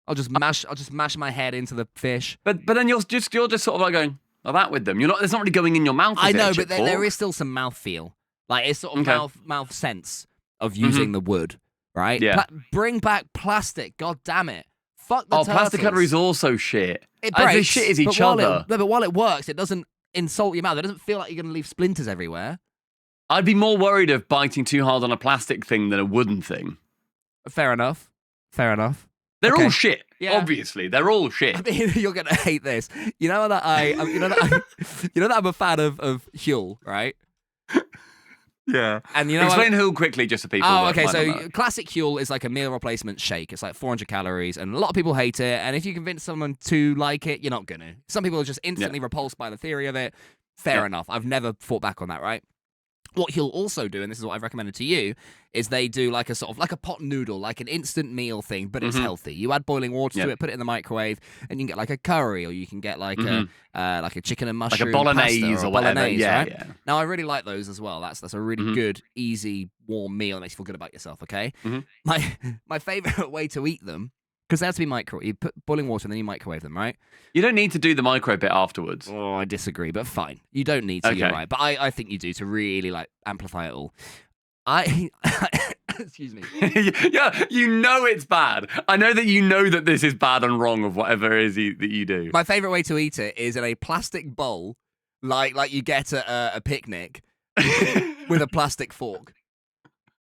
B: I'll just mash my head into the fish.
A: But then you're just sort of like going like that with them. It's not really going in your mouth.
B: I know, but there is still some mouth feel. Like it's sort of mouth sense of using the wood. Right?
A: Yeah.
B: Bring back plastic. God damn it. Fuck the turtles.
A: Plastic cutlery is also shit.
B: It breaks.
A: They shit is each other.
B: But while it works, it doesn't insult your mouth. It doesn't feel like you're going to leave splinters everywhere.
A: I'd be more worried of biting too hard on a plastic thing than a wooden thing.
B: Fair enough.
A: They're all shit. Yeah. Obviously, they're all shit.
B: I mean, you're going to hate this. You know that I'm a fan of Huel, right?
A: Yeah.
B: And
A: explain Huel quickly just to people.
B: Oh, okay. So classic Huel is like a meal replacement shake. It's like 400 calories, and a lot of people hate it. And if you convince someone to like it, you're not gonna. Some people are just instantly repulsed by the theory of it. Fair enough. I've never fought back on that, right? What Huel also do, and this is what I've recommended to you, is they do like a sort of like a pot noodle, like an instant meal thing, but it's healthy. You add boiling water to it, put it in the microwave, and you can get like a curry, or you can get like a chicken and mushroom,
A: like a bolonaise or whatever.
B: Bolognese,
A: yeah,
B: right?
A: yeah.
B: Now I really like those as well. That's a really good, easy, warm meal that makes you feel good about yourself. Okay, my favorite way to eat them, because they have to be microwave. You put boiling water and then you microwave them, right?
A: You don't need to do the microwave bit afterwards.
B: Oh, I disagree, but fine. You don't need to, you're right. But I think you do to really like amplify it all. Excuse me.
A: Yeah, you know it's bad. I know that you know that this is bad and wrong of whatever it is that you do.
B: My favourite way to eat it is in a plastic bowl, like you get at a picnic, with a plastic fork.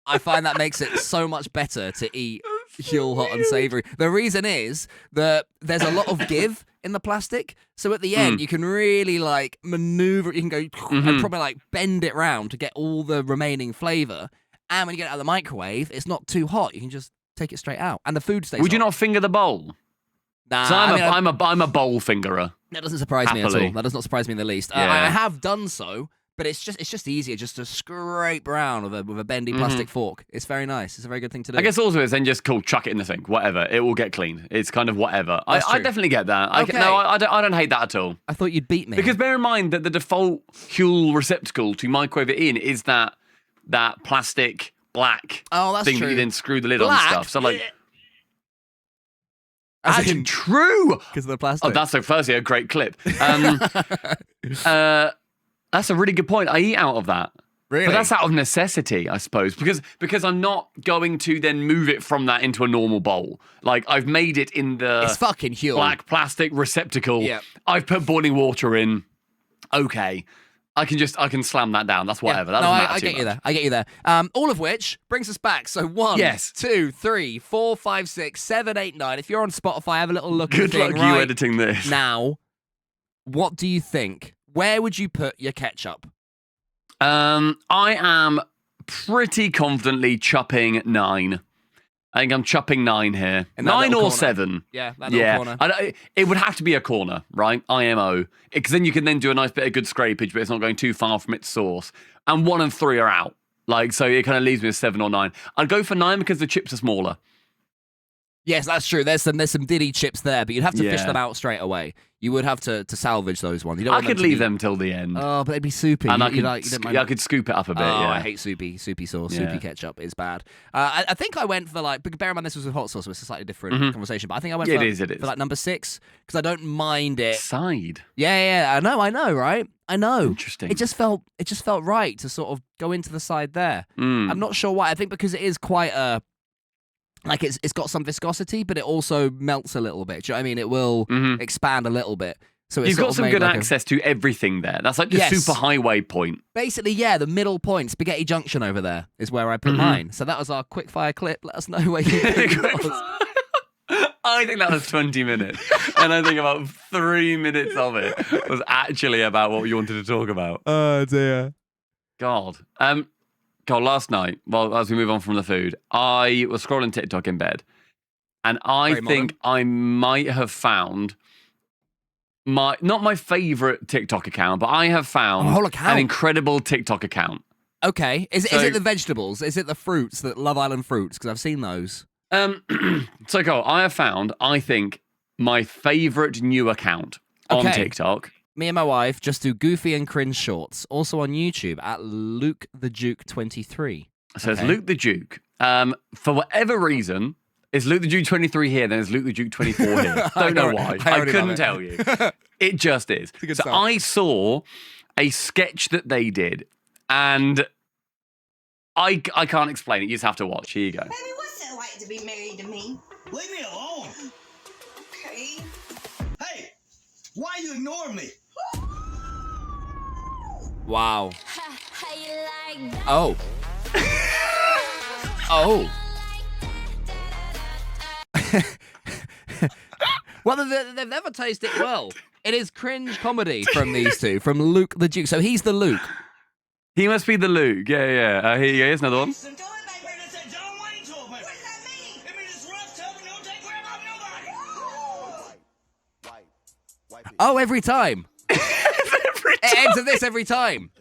B: I find that makes it so much better to eat Huel hot and savoury. The reason is that there's a lot of give in the plastic, so at the end you can really like maneuver. You can go and probably like bend it round to get all the remaining flavour. And when you get it out of the microwave, it's not too hot. You can just take it straight out, and the food stays.
A: Would you
B: hot.
A: not finger the bowl?
B: Nah,
A: so I'm a bowl fingerer.
B: That doesn't surprise me at all. That does not surprise me in the least.
A: Yeah.
B: I have done so. But it's just easier just to scrape around with a bendy plastic fork. It's very nice. It's a very good thing to do.
A: I guess also it's then just chuck it in the sink. Whatever. It will get cleaned. It's kind of whatever. I definitely get that.
B: Okay.
A: I don't hate that at all.
B: I thought you'd beat me.
A: Because bear in mind that the default Huel receptacle to microwave it in is that plastic black thing that you then screw the lid on and stuff. So like... Actually, true!
B: Because of the plastic.
A: Oh, that's so firstly a great clip. That's a really good point. I eat out of that.
B: Really?
A: But that's out of necessity, I suppose, because I'm not going to then move it from that into a normal bowl. Like, I've made it in the
B: it's fucking Huel.
A: Black plastic receptacle.
B: Yeah.
A: I've put boiling water in. Okay. I can slam that down. That's whatever. That doesn't matter
B: I
A: too
B: get
A: much.
B: you there. I get you there. All of which brings us back. So 1, 2, 3, 4, 5, 6, 7, 8, 9. If you're on Spotify, have a little look.
A: Good luck you editing this.
B: Now, what do you think? Where would you put your ketchup?
A: I am pretty confidently chupping 9. I think I'm chupping 9 here. 9 or
B: corner.
A: 7.
B: Yeah, that little corner.
A: It would have to be a corner, right? IMO. Because then you can then do a nice bit of good scrapage, but it's not going too far from its source. And 1 and 3 are out. Like, so it kind of leaves me with 7 or 9. I'd go for 9 because the chips are smaller.
B: Yes, that's true. There's some Diddy chips there, but you'd have to fish them out straight away. You would have to salvage those ones. You don't
A: I could leave them till the end.
B: Oh, but they'd be soupy.
A: And I could scoop it up a bit.
B: Oh,
A: yeah.
B: I hate soupy sauce. Soupy ketchup is bad. I think I went for bear in mind this was with hot sauce, so it's a slightly different conversation. But I think I went for like number 6 because I don't mind it.
A: Side.
B: Yeah. I know, right? I know.
A: Interesting.
B: It just felt right to sort of go into the side there. I'm not sure why. I think because it is quite a Like it's got some viscosity, but it also melts a little bit. Do you know what I mean? It will expand a little bit. So it's
A: You've got some good access to everything there. That's like the super highway point.
B: Basically, yeah, the middle point, Spaghetti Junction over there is where I put mine. So that was our quickfire clip. Let us know where you think it was.
A: I think that was 20 minutes. And I think about 3 minutes of it was actually about what you wanted to talk about.
B: Oh, dear.
A: God, last night, well, as we move on from the food, I was scrolling TikTok in bed. And I think I might have found... not my favorite TikTok account, but I have found an incredible TikTok account.
B: Okay. Is it the vegetables? Is it the fruits, the Love Island fruits? Because I've seen those.
A: So Cole, I have found, I think, my favorite new account on TikTok.
B: Me and my wife just do goofy and cringe shorts. Also on YouTube at Luke the Duke 23.
A: So it's Luke the Duke. For whatever reason... Is Luke the Duke 23 here, then is Luke the Duke 24 here. Don't know why. I couldn't tell you. It just is. So I saw a sketch that they did, and I can't explain it. You just have to watch. Here you go.
C: Baby, what's it like to be married to me?
D: Leave me alone.
C: Okay.
D: Hey, why you ignoring me?
B: Wow. Oh. Oh. Well, they've never tasted it well. It is cringe comedy from these two, from Luke the Duke. So he's the Luke.
A: He must be the Luke. Yeah. Here you go. Here's another one.
B: Oh, every time. It ends with this every time.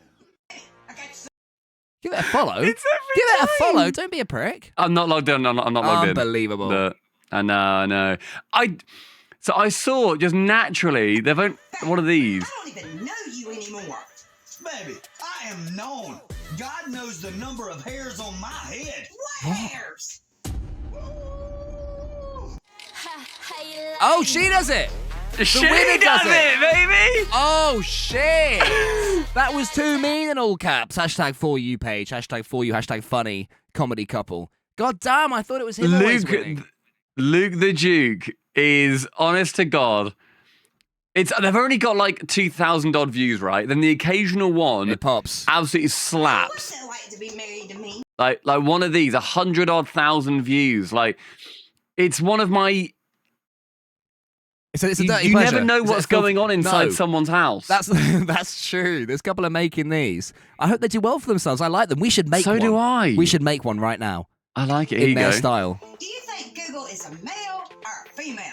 B: Give it a follow. Give it a follow. Don't be a prick.
A: I'm not logged in. I'm not logged in.
B: Unbelievable.
A: I know. So I saw just naturally they've owned one of these.
C: I don't even know you anymore.
D: Baby, I am known. God knows the number of hairs on my head.
C: What hairs?
B: Oh, she does it.
A: She does it, baby.
B: Oh, shit. That was too mean in all caps. Hashtag for you page. Hashtag for you. Hashtag funny comedy couple. God damn, I thought it was him always winning.
A: Luke the Duke is, honest to God, they've only got like 2,000 odd views, right? Then the occasional one,
B: it pops,
A: absolutely slaps.
C: What's it like to be married to me?
A: Like one of these, 100 odd thousand views. Like, it's one of my.
B: It's a dirty pleasure.
A: You never know what's going on inside someone's house.
B: That's true. There's a couple of making these. I hope they do well for themselves. I like them. We should make one.
A: So do I.
B: We should make one right now.
A: I like it. Here
B: in their style.
C: Do you think Google is a male or a female?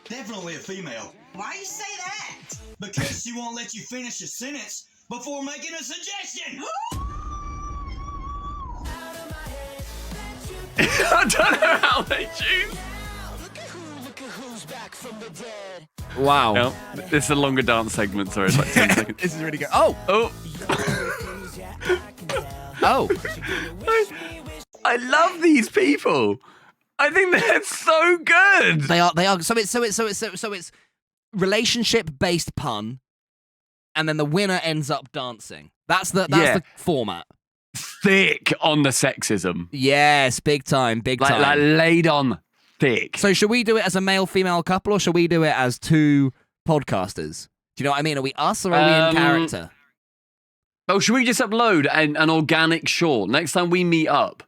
D: Definitely a female.
C: Why you say that?
D: Because she won't let you finish a sentence before making a suggestion.
A: I don't know how they choose.
B: Wow.
A: No, this is a longer dance segment. Sorry, it's like 10 seconds.
B: This is really good. Oh.
A: I love these people. I think they're so good.
B: They are. So it's relationship-based pun, and then the winner ends up dancing. That's the format.
A: Thick on the sexism.
B: Yes, big time.
A: Like laid on thick.
B: So should we do it as a male-female couple, or should we do it as two podcasters? Do you know what I mean? Are we us, or are we in character?
A: Oh, should we just upload an organic short next time we meet up?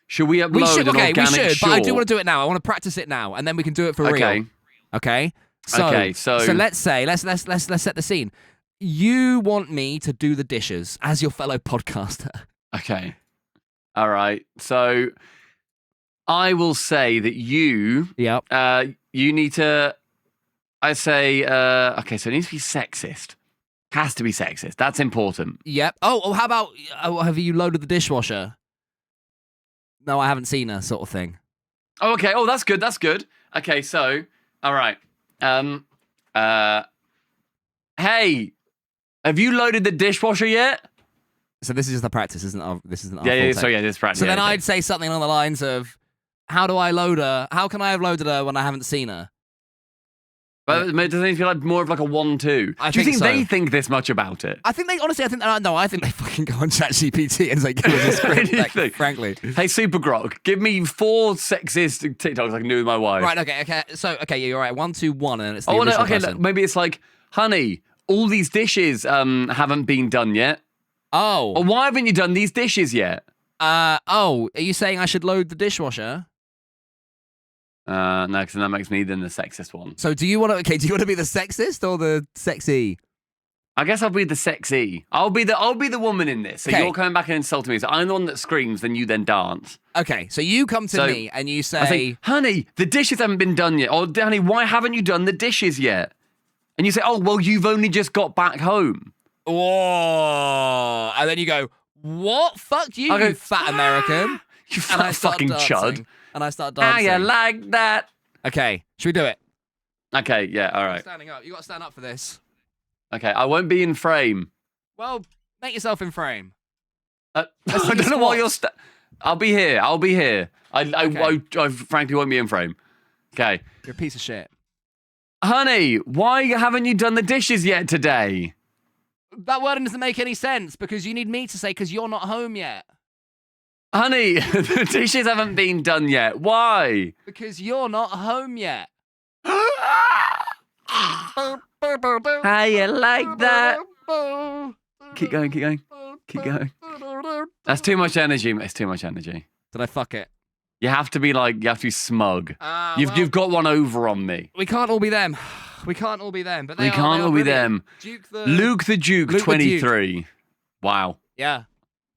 A: Should we upload an organic short?
B: We should, but I do want to do it now. I want to practice it now, and then we can do it for real. Okay. So let's say let's set the scene. You want me to do the dishes as your fellow podcaster. Okay.
A: All right. So I will say that you need to. I say okay. So it needs to be sexist. Has to be sexist. That's important.
B: Yep. Oh, how about have you loaded the dishwasher? No, I haven't seen her, sort of thing.
A: Oh, okay. Oh, that's good. That's good. Okay, so, all right. Hey, have you loaded the dishwasher yet?
B: So this is just the practice, isn't it? This isn't our full
A: take.
B: So
A: this is practice.
B: So then I'd say something along the lines of, how do I load her? How can I have loaded her when I haven't seen her?
A: But doesn't it feel like more of like a 1-2? Do you think
B: so.
A: they think this much about it?
B: I think they fucking go on ChatGPT and say, give us a script, like, frankly.
A: Hey, Super Grok, give me 4 sexist TikToks I can do with my wife.
B: Right, okay. So, you're right. 1, 2, 1, and it's the original person.
A: Look, maybe it's like, honey, all these dishes haven't been done yet.
B: Oh.
A: Or why haven't you done these dishes yet?
B: Are you saying I should load the dishwasher?
A: No, because that makes me then the sexist one.
B: So do you want to be the sexist or the sexy?
A: I guess I'll be the sexy. I'll be the woman in this. So you're coming back and insulting me. So I'm the one that screams, then you then dance.
B: Okay, so you come to me and you say,
A: honey, the dishes haven't been done yet. Or, honey, why haven't you done the dishes yet? And you say, oh, well, you've only just got back home.
B: Oh, and then you go, what? Fuck you, you fat American.
A: You fat fucking chud.
B: And I start dancing.
A: How you like that?
B: Okay, should we do it?
A: Okay, yeah, all right.
B: Standing up. You got to stand up for this.
A: Okay, I won't be in frame.
B: Well, make yourself in frame.
A: I don't know why you're... I'll be here. I frankly won't be in frame. Okay.
B: You're a piece of shit.
A: Honey, why haven't you done the dishes yet today?
B: That wording doesn't make any sense because you need me to say because you're not home yet.
A: Honey, the dishes haven't been done yet. Why?
B: Because you're not home yet.
A: How you like that? Keep going. That's too much energy. It's too much energy.
B: Did I fuck it?
A: You have to be smug. You've got one over on me.
B: We can't all be them. But
A: we can't all be them. Luke the Duke, 23. Wow.
B: Yeah.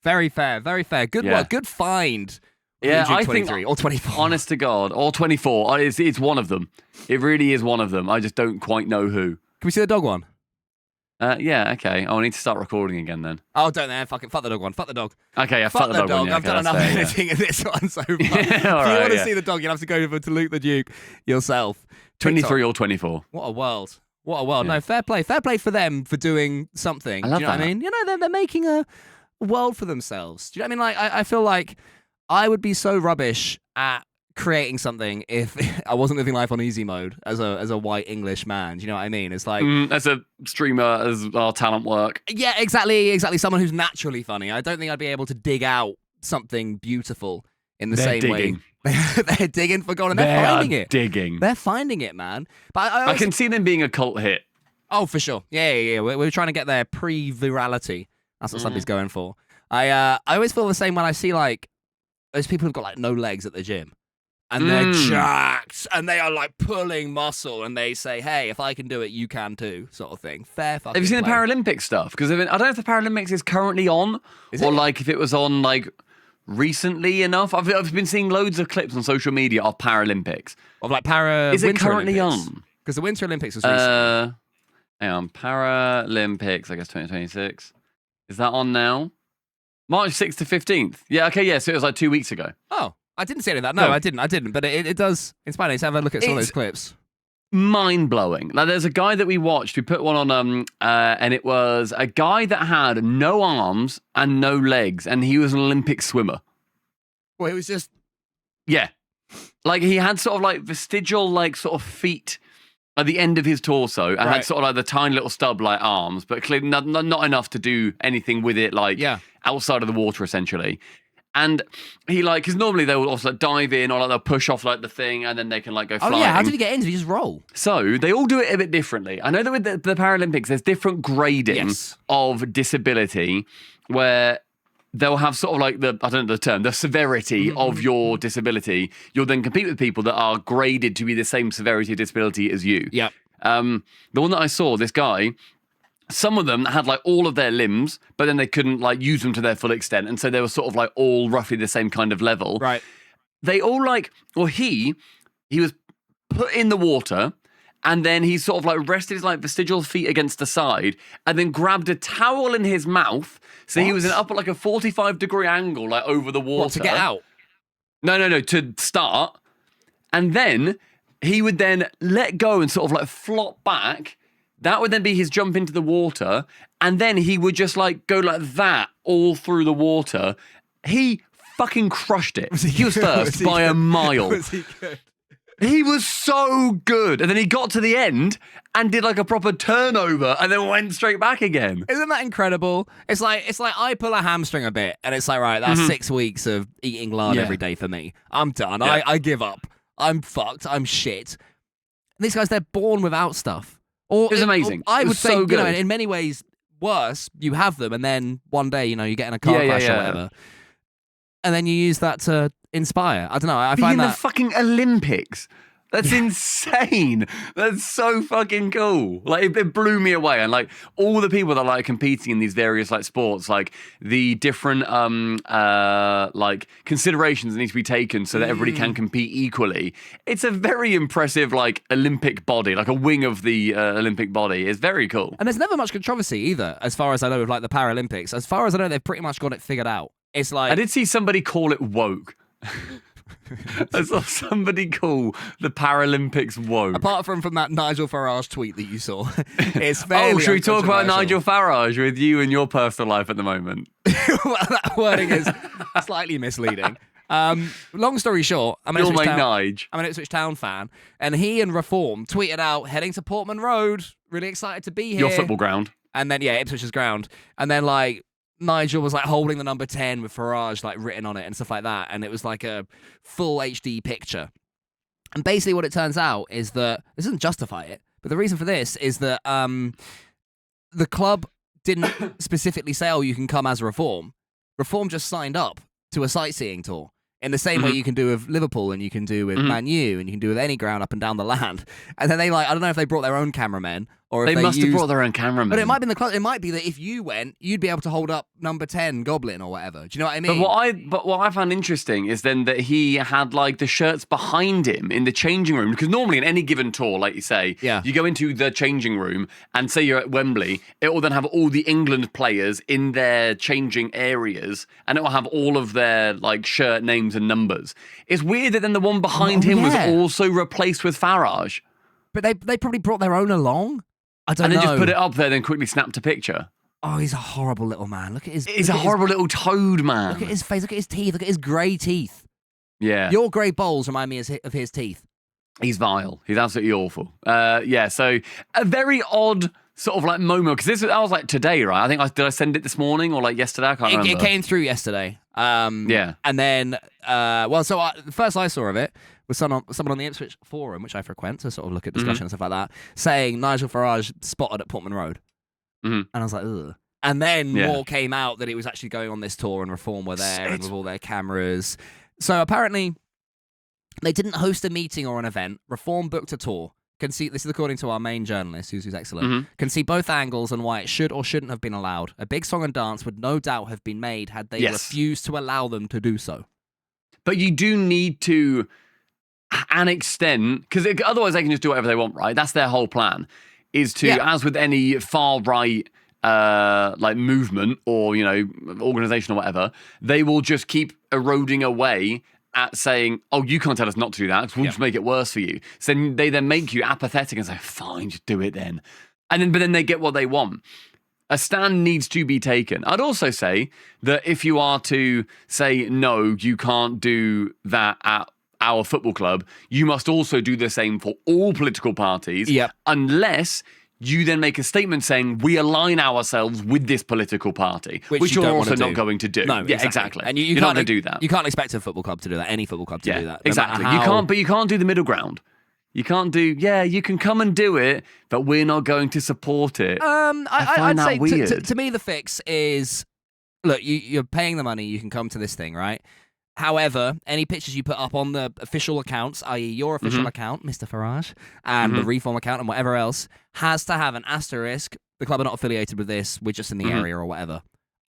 B: Very fair. Good work. Good find.
A: Yeah, I
B: 23
A: think,
B: or 24.
A: Honest to God, or 24. It's one of them. It really is one of them. I just don't quite know who.
B: Can we see the dog one?
A: Yeah, okay. I need to start recording again then.
B: Oh, don't then. Fuck the dog one. Fuck the dog.
A: Okay, yeah, fuck the dog one. Yeah,
B: I've done enough editing in this one so far.
A: Yeah,
B: if you want to see the dog, you'll have to go over to Luke the Duke yourself.
A: 23 or 24.
B: What a world. Yeah. No, fair play. Fair play for them for doing something.
A: I love
B: Do you know
A: that.
B: what I mean? You know, they're making a world for themselves. Do you know what I mean? Like, I feel like I would be so rubbish at creating something if I wasn't living life on easy mode as a white English man. Do you know what I mean? It's like
A: as a streamer, as our talent work.
B: Yeah, exactly. Someone who's naturally funny. I don't think I'd be able to dig out something beautiful in the same way. They're digging for God, and they're finding it. They're finding it, man. But
A: I can see them being a cult hit.
B: Oh, for sure. Yeah. We're trying to get their pre-virality. That's what somebody's going for. I always feel the same when I see like those people who've got like no legs at the gym. And they're jacked, and they are like pulling muscle, and they say, "Hey, if I can do it, you can too," sort of thing. Fair fucking.
A: Have you seen
B: play.
A: the Paralympic stuff? Because I don't know if the Paralympics is currently on, like if it was on like recently enough. I've been seeing loads of clips on social media of Paralympics.
B: Of like Is
A: it currently on?
B: Because the Winter Olympics was recently.
A: Hang on, Paralympics. I guess 2026. Is that on now? March 6th to 15th. Yeah. Okay. Yeah. So it was like 2 weeks ago.
B: Oh. I didn't see any of that. No, I didn't. But it does inspire me to have a look at some of those clips.
A: Mind-blowing. Like, there's a guy that we watched. We put one on, and it was a guy that had no arms and no legs, and he was an Olympic swimmer.
B: Well, it was just...
A: Yeah. Like, he had sort of, like, vestigial, like, sort of feet at the end of his torso, and had sort of, like, the tiny little stub, like, arms, but clearly not enough to do anything with it, like, outside of the water, essentially. And he like, because normally they will also like, dive in or like they'll push off like the thing and then they can like go flying.
B: Oh yeah, how did he get in? Did he just roll?
A: So they all do it a bit differently. I know that with the Paralympics, there's different grading of disability where they'll have sort of like the severity of your disability. You'll then compete with people that are graded to be the same severity of disability as you.
B: Yeah.
A: The one that I saw, this guy, some of them had like all of their limbs, but then they couldn't like use them to their full extent. And so they were sort of like all roughly the same kind of level.
B: Right.
A: They all like, or he was put in the water and then he sort of like rested his like vestigial feet against the side and then grabbed a towel in his mouth. So he was up at like a 45-degree angle, like over the water.
B: What, to get out?
A: No, to start. And then he would then let go and sort of like flop back. That would then be his jump into the water, and then he would just like go like that all through the water. He fucking crushed it. He was first by a mile.
B: Was he good?
A: He was so good. And then he got to the end and did like a proper turnover and then went straight back again.
B: Isn't that incredible? It's like I pull a hamstring a bit and it's like, right, that's 6 weeks of eating lard every day for me. I'm done. Yeah. I give up. I'm fucked. I'm shit. And these guys, they're born without stuff. Or,
A: it was amazing.
B: I would say,
A: so good.
B: In many ways, worse, you have them and then one day, you get in a car crash or whatever. And then you use that to inspire. I don't know. I find
A: that...
B: the
A: fucking Olympics. That's insane. That's so fucking cool. Like, it blew me away. And, like, all the people that are, like, competing in these various, like, sports, like, the different, like, considerations that need to be taken so that everybody can compete equally. It's a very impressive, like, Olympic body, like a wing of the Olympic body. It's very cool.
B: And there's never much controversy either, as far as I know, with, like, the Paralympics. As far as I know, they've pretty much got it figured out. It's like...
A: I did see somebody call it woke. I saw somebody call the Paralympics woke.
B: Apart from that Nigel Farage tweet that you saw, it's fairly
A: should we talk about Nigel Farage with you and your personal life at the moment?
B: Well, that wording is slightly misleading. Long story short, I'm an Ipswich Town fan, and he and Reform tweeted out, heading to Portman Road, really excited to be here.
A: Your football ground.
B: And then, Ipswich's ground. And then, like, Nigel was like holding the number 10 with Farage like written on it and stuff like that, and it was like a full HD picture. And basically what it turns out is that this doesn't justify it, but the reason for this is that the club didn't specifically say, oh, you can come as Reform. Reform just signed up to a sightseeing tour in the same way you can do with Liverpool and you can do with Man U and you can do with any ground up and down the land. And then they I don't know if they brought their own cameramen or if
A: they must have brought their own cameramen.
B: But it might be it might be that if you went, you'd be able to hold up number 10 Goblin or whatever. Do you know what I mean?
A: But what I found interesting is then that he had like the shirts behind him in the changing room, because normally in any given tour, like you say, you go into the changing room and say you're at Wembley, it will then have all the England players in their changing areas and it will have all of their like shirt names and numbers. It's weird that then the one behind him was also replaced with Farage.
B: But they probably brought their own along. I don't know.
A: And then just put it up there, then quickly snapped a picture.
B: Oh, he's a horrible little man. Look at his...
A: He's a horrible little toad, man.
B: Look at his face. Look at his teeth. Look at his grey teeth.
A: Yeah.
B: Your grey bowls remind me of his teeth.
A: He's vile. He's absolutely awful. So a very odd sort of like moment, because that was like today, right? I think did I send it this morning or like yesterday? I can't remember.
B: It came through yesterday. And then, the first I saw of it was someone on the Ipswich forum, which I frequent to sort of look at discussion and stuff like that, saying Nigel Farage spotted at Portman Road. And I was like, ugh. And then more came out that it was actually going on this tour and Reform were there and with all their cameras. So apparently they didn't host a meeting or an event. Reform booked a tour. This is according to our main journalist, who's excellent, can see both angles and why it should or shouldn't have been allowed. A big song and dance would no doubt have been made had they refused to allow them to do so. But
A: you do need to an extent, because otherwise they can just do whatever they want, right? That's their whole plan, is to, as with any far-right like movement or, organisation or whatever, they will just keep eroding away at saying, oh, you can't tell us not to do that, because we'll just make it worse for you. So they then make you apathetic and say, fine, just do it then. But then they get what they want. A stand needs to be taken. I'd also say that if you are to say, no, you can't do that at our football club, you must also do the same for all political parties, unless you then make a statement saying we align ourselves with this political party, which you're also not going to do.
B: No,
A: exactly.
B: And
A: you're not going to do that.
B: You can't expect a football club to do that, any football club to do that.
A: Exactly. You can't do the middle ground. You can't do, you can come and do it, but we're not going to support it.
B: I'd say
A: weird.
B: To me the fix is, look, you're paying the money, you can come to this thing, right? However, any pictures you put up on the official accounts, i.e. your official account, Mr. Farage, and the Reform account and whatever else, has to have an asterisk. The club are not affiliated with this. We're just in the area or whatever.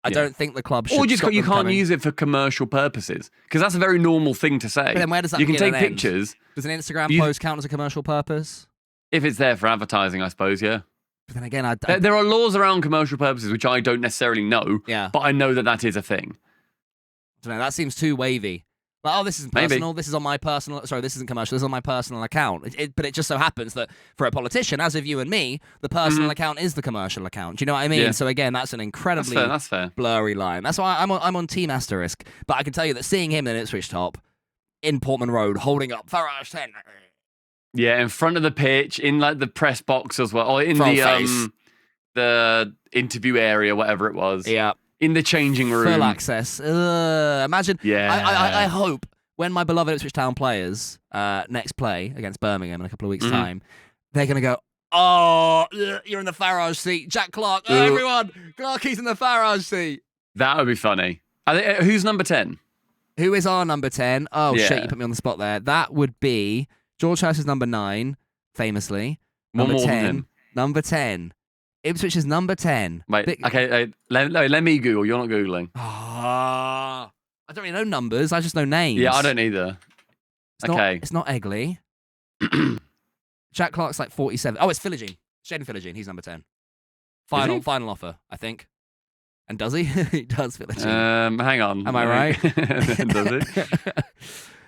B: I don't think the club should. Or just you can't use it for commercial purposes, because that's a very normal thing to say. But then where does that you can take pictures. Does an Instagram post count as a commercial purpose? If it's there for advertising, I suppose, yeah. But then again, there are laws around commercial purposes which I don't necessarily know. Yeah. But I know that is a thing. I don't know, that seems too wavy. Like, oh, this isn't personal. Maybe. This is on my personal. Sorry, this isn't commercial. This is on my personal account. But it just so happens that for a politician, as of you and me, the personal account is the commercial account. Do you know what I mean? Yeah. So again, that's an incredibly that's fair. Blurry line. That's why I'm on Team Asterisk. But I can tell you that seeing him in Ipswich Top in Portman Road holding up Farage 10,
A: Yeah, in front of the pitch, in like the press box as well, or in the interview area, whatever it was.
B: Yeah.
A: In the changing room.
B: Full access. Imagine.
A: Yeah.
B: I hope when my beloved Ipswich Town players next play against Birmingham in a couple of weeks' time, they're going to go, oh, you're in the Farage seat. Jack Clark. Oh, everyone. Clarkie's in the Farage seat.
A: That would be funny. Who's number 10?
B: Who is our number 10? Oh, shit, you put me on the spot there. That would be George House is number 9, famously. Number 10. Number 10. Ipswich is number 10.
A: Wait, okay, let me Google. You're not Googling.
B: I don't really know numbers. I just know names.
A: Yeah, I don't either.
B: It's not Egley. Jack Clark's like 47. Oh, it's Philogene. Shaden Philogene. He's number 10. Final offer, I think. And does he? He does, Philogene.
A: Hang on.
B: Am I right?
A: Does he?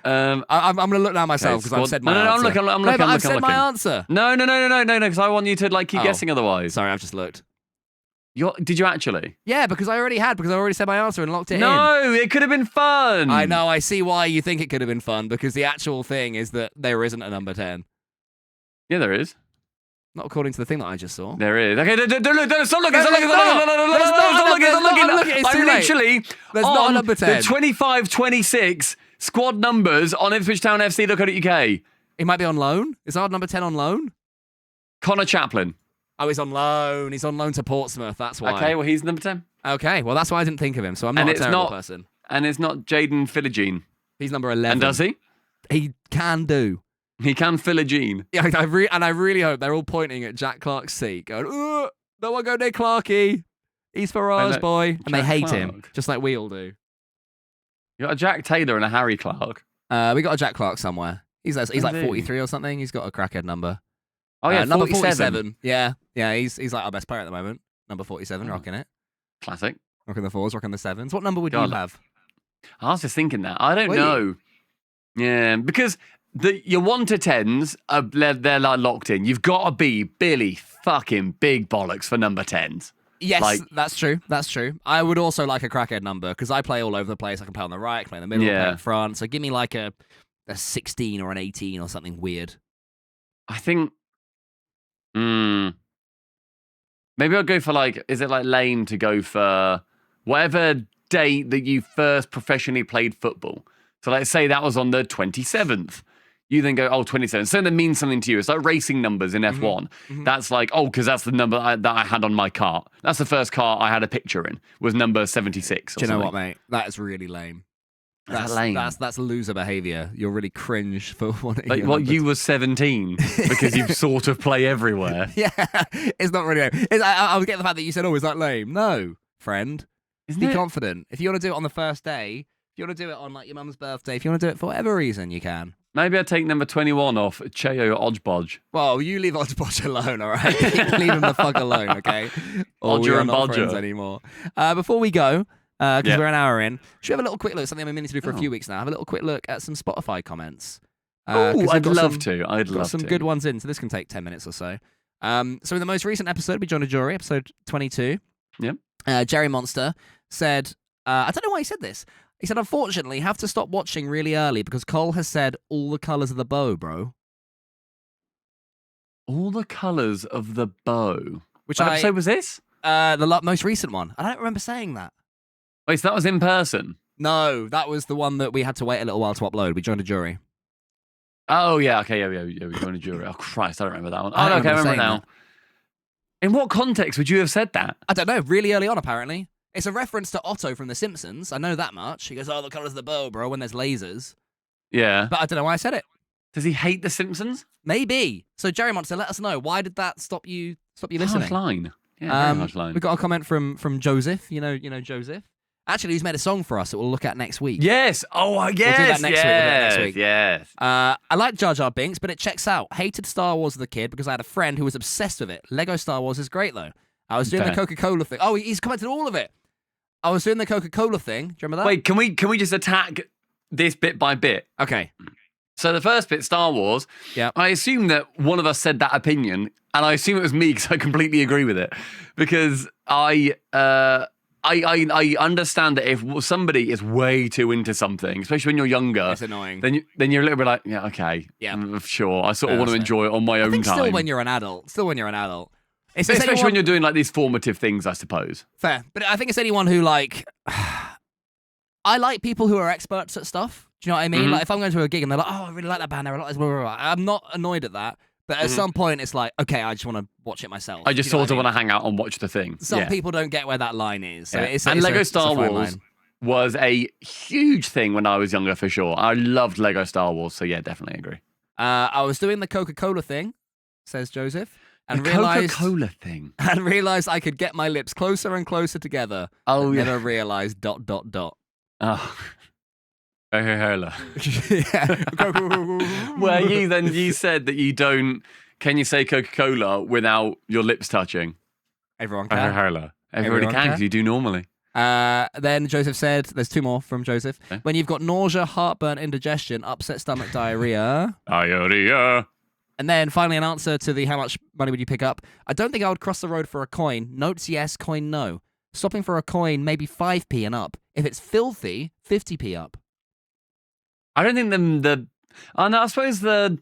B: I'm going to look now myself because I've said my answer.
A: I'm looking.
B: I've said my answer.
A: No, because I want you to keep guessing otherwise.
B: Sorry, I've just looked.
A: Did you actually?
B: Yeah, because I already said my answer and locked it in.
A: No, it could have been fun.
B: I know, I see why you think it could have been fun, because the actual thing is that there isn't a number 10.
A: Yeah, there is.
B: Not according to the thing that I just saw.
A: There is. Okay, stop looking. Stop looking. I'm literally
B: there's not a number 10.
A: The 25-26 squad numbers on IpswichTownFC.co.uk.
B: He might be on loan. Is our number 10 on loan?
A: Connor Chaplin.
B: Oh, he's on loan. He's on loan to Portsmouth. That's why.
A: Okay, well, he's number 10.
B: Okay, well, that's why I didn't think of him. So I'm not a terrible person.
A: And it's not Jaden Philogene.
B: He's number 11.
A: And does he?
B: He can do.
A: He can Philogene.
B: Yeah, I really hope they're all pointing at Jack Clark's seat, going, no one go near Clarkie. He's Farage boy. And they hate him, just like we all do.
A: You got a Jack Taylor and a Harry Clark.
B: We got a Jack Clark somewhere. He's like 43 or something. He's got a crackhead number.
A: Oh yeah,
B: number 47. Yeah, he's like our best player at the moment. Number 47, rocking it.
A: Classic.
B: Rocking the 4s, rocking the 7s. What number would you have?
A: I was just thinking that. I don't know. Yeah, because your 1 to 10s they're like locked in. You've got to be Billy fucking big bollocks for number 10s.
B: Yes, that's true. That's true. I would also like a crackhead number because I play all over the place. I can play on the right, I can play in the middle, play in front. So give me like a 16 or an 18 or something weird.
A: I think. Maybe I'll go for is it lame to go for whatever date that you first professionally played football? So let's say that was on the 27th. You then go, 27. So that means something to you. It's like racing numbers in F1. That's because that's the number that I had on my cart. That's the first cart I had a picture in, was number 76.
B: Do you know what, mate? That is really lame.
A: That's lame.
B: That's loser behaviour. You're really cringe for wanting.
A: You were 17 because you sort of play everywhere.
B: Yeah, it's not really lame. I would get the fact that you said, "Oh, is that lame?" No, friend. Be confident. If you want to do it on the first day, if you want to do it on your mum's birthday, if you want to do it for whatever reason, you can. Maybe I'd take number 21 off Cheo Odgebodge. Well, you leave Odgebodge alone, all right? Leave him the fuck alone, okay? Odger and Bodger. Friends anymore. Before we go. Because we're an hour in. Should we have a little quick look? Something I've been meaning to do for a few weeks now. Have a little quick look at some Spotify comments. I'd love to. I'd love to. Some good ones in, so this can take 10 minutes or so. So in the most recent episode, we joined a jury, episode 22. Yep. Jerry Monster said, I don't know why he said this. He said, unfortunately, have to stop watching really early because Cole has said all the colours of the bow, bro. All the colours of the bow? Which episode was this? The most recent one. I don't remember saying that. Wait, so that was in person? No, that was the one that we had to wait a little while to upload. We joined a jury. Oh, yeah, okay, yeah, we joined a jury. Oh, Christ, I don't remember that one. Oh, okay, I remember it now. In what context would you have said that? I don't know, really early on, apparently. It's a reference to Otto from The Simpsons. I know that much. He goes, the colours of the bow, bro, when there's lasers. Yeah. But I don't know why I said it. Does he hate The Simpsons? Maybe. So, Jerry Monster, let us know. Why did that stop you listening? Harsh line. Yeah, very harsh line. We got a comment from Joseph. You know Joseph? Actually, he's made a song for us that we'll look at next week. Yes. Oh, yes. We'll do that next week. Yes. I like Jar Jar Binks, but it checks out. Hated Star Wars as a kid because I had a friend who was obsessed with it. Lego Star Wars is great, though. I was doing the Coca-Cola thing. Oh, he's commented all of it. I was doing the Coca-Cola thing. Do you remember that? Wait, can we just attack this bit by bit? Okay. So the first bit, Star Wars. Yeah. I assume that one of us said that opinion, and I assume it was me because I completely agree with it. Because I
A: I understand that if somebody is way too into something, especially when you're younger,
B: It's annoying.
A: Then you're a little bit like, yeah, okay, sure. I sort of want to enjoy it on my own time.
B: Still when you're an adult.
A: Especially when you're doing like these formative things, I suppose.
B: Fair. But I think it's anyone who like... I like people who are experts at stuff. Do you know what I mean? Like if I'm going to a gig and they're like, oh, I really like that band. I really like this, blah, blah, blah. I'm not annoyed at that. But at some point, it's like, okay, I just want to watch it myself.
A: I just sort of want to hang out and watch the thing.
B: Some people don't get where that line is. So it's
A: Lego Star Wars was a huge thing when I was younger, for sure. I loved Lego Star Wars, so yeah, definitely agree.
B: I was doing the Coca-Cola thing, says Joseph. And
A: the Coca-Cola thing.
B: And realised I could get my lips closer and closer together.
A: Oh, yeah.
B: Never realised ...
A: Oh. Coca-Cola.
B: Yeah.
A: Well, you said that you don't... Can you say Coca-Cola without your lips touching?
B: Everyone can.
A: Coca-Cola. Everybody can, because you do normally.
B: Then Joseph said, there's two more from Joseph. Okay. When you've got nausea, heartburn, indigestion, upset stomach, diarrhea.
A: Diarrhea.
B: And then finally an answer to the how much money would you pick up. I don't think I would cross the road for a coin. Notes yes, coin no. Stopping for a coin, maybe 5p and up. If it's filthy, 50p up.
A: I don't think oh no, I suppose there's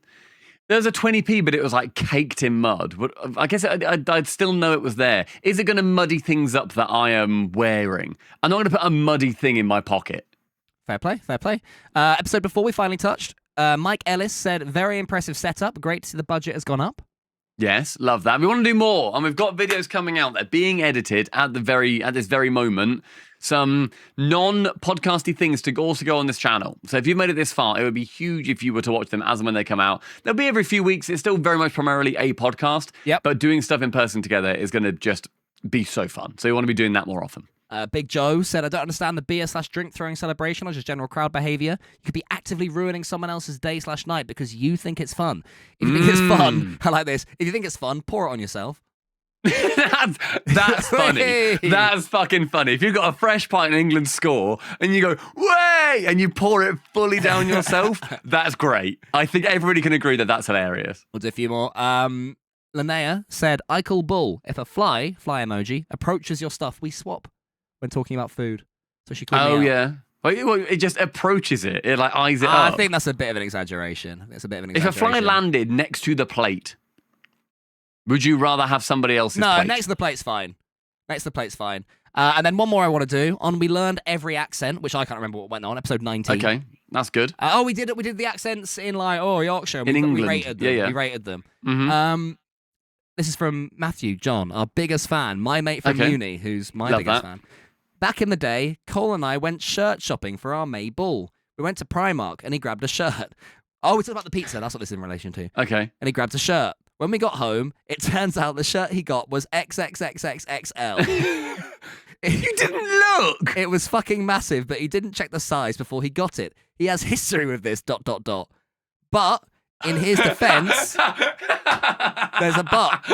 A: a 20p, but it was like caked in mud. I guess I'd still know it was there. Is it going to muddy things up that I am wearing? I'm not going to put a muddy thing in my pocket.
B: Fair play. Episode before we finally touched, Mike Ellis said, very impressive setup. Great to see the budget has gone up.
A: Yes, love that. We want to do more, and we've got videos coming out that are being edited at this very moment. Some non-podcasty things to also go on this channel. So if you've made it this far, it would be huge if you were to watch them as and when they come out. They'll be every few weeks. It's still very much primarily a podcast.
B: Yep.
A: But doing stuff in person together is going to just be so fun. So you want to be doing that more often.
B: Big Joe said, I don't understand the beer/drink throwing celebration or just general crowd behavior. You could be actively ruining someone else's day/night because you think it's fun. If you think it's fun, I like this. If you think it's fun, pour it on yourself.
A: That's funny. That's fucking funny. If you've got a fresh pint in England score and you go, way, and you pour it fully down yourself, that's great. I think everybody can agree that that's hilarious.
B: We'll do a few more. Linnea said, I call bull. If a fly emoji, approaches your stuff, we swap when talking about food. So she called me out.
A: Yeah. Well, it just approaches it. It like eyes it up.
B: I think that's a bit of an exexaggeration.
A: If a fly landed next to the plate, would you rather have somebody else's plate?
B: No, next to the plate's fine. And then one more I want to do on We Learned Every Accent, which I can't remember what went on, episode 19.
A: Okay, that's good.
B: We did the accents in like Yorkshire.
A: In England.
B: We rated them.
A: Yeah.
B: We rated them.
A: Mm-hmm.
B: This is from Matthew John, our biggest fan, my mate from uni, who's my biggest fan. Back in the day, Cole and I went shirt shopping for our May ball. We went to Primark and he grabbed a shirt. Oh, we talked about the pizza. That's what this is in relation to.
A: Okay.
B: And he grabbed a shirt. When we got home, it turns out the shirt he got was XXXXXL.
A: You didn't look!
B: It was fucking massive, but he didn't check the size before he got it. He has history with this, ... But, in his defense, there's a but.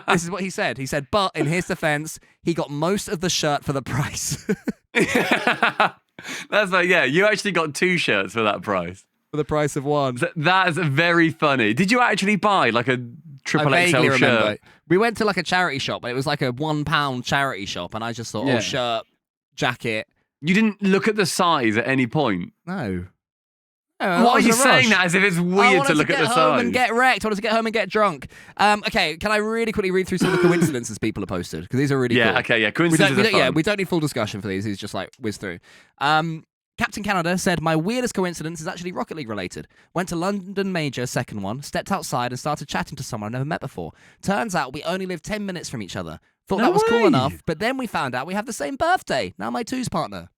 B: This is what he said. He said, but, in his defense, he got most of the shirt for the price.
A: That's like, yeah, you actually got 2 shirts for that price.
B: For the price of one.
A: That is very funny. Did you actually buy like a triple XL shirt?
B: We went to like a charity shop, but it was like a £1 charity shop, and I just thought, shirt, jacket.
A: You didn't look at the size at any point?
B: No.
A: What are you saying that as if it's weird to look at the size?
B: I wanted to get home and get wrecked. I wanted to get home and get drunk. Okay, can I really quickly read through some of the coincidences people have posted? Because these are really cool.
A: Yeah, okay, yeah. Coincidences are fun.
B: Yeah, we don't need full discussion for these. He's just like whiz through. Captain Canada said, my weirdest coincidence is actually Rocket League related. Went to London Major, second one, stepped outside and started chatting to someone I've never met before. Turns out we only live 10 minutes from each other. Thought that was cool enough, but then we found out we have the same birthday. Now my twos partner.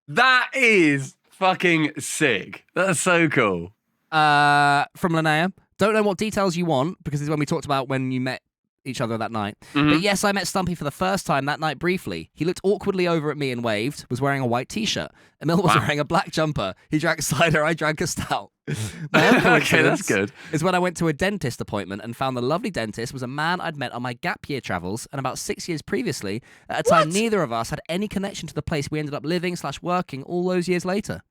A: That is fucking sick. That's so cool.
B: From Linnea, don't know what details you want, because this is when we talked about when you met each other that night. Mm-hmm. But yes, I met Stumpy for the first time that night briefly. He looked awkwardly over at me and waved, was wearing a white t-shirt. Emil was wearing a black jumper. He drank cider, I drank a stout.
A: Okay, that's good.
B: Is when I went to a dentist appointment and found the lovely dentist was a man I'd met on my gap year travels and about 6 years previously, at a time neither of us had any connection to the place we ended up living/working all those years later.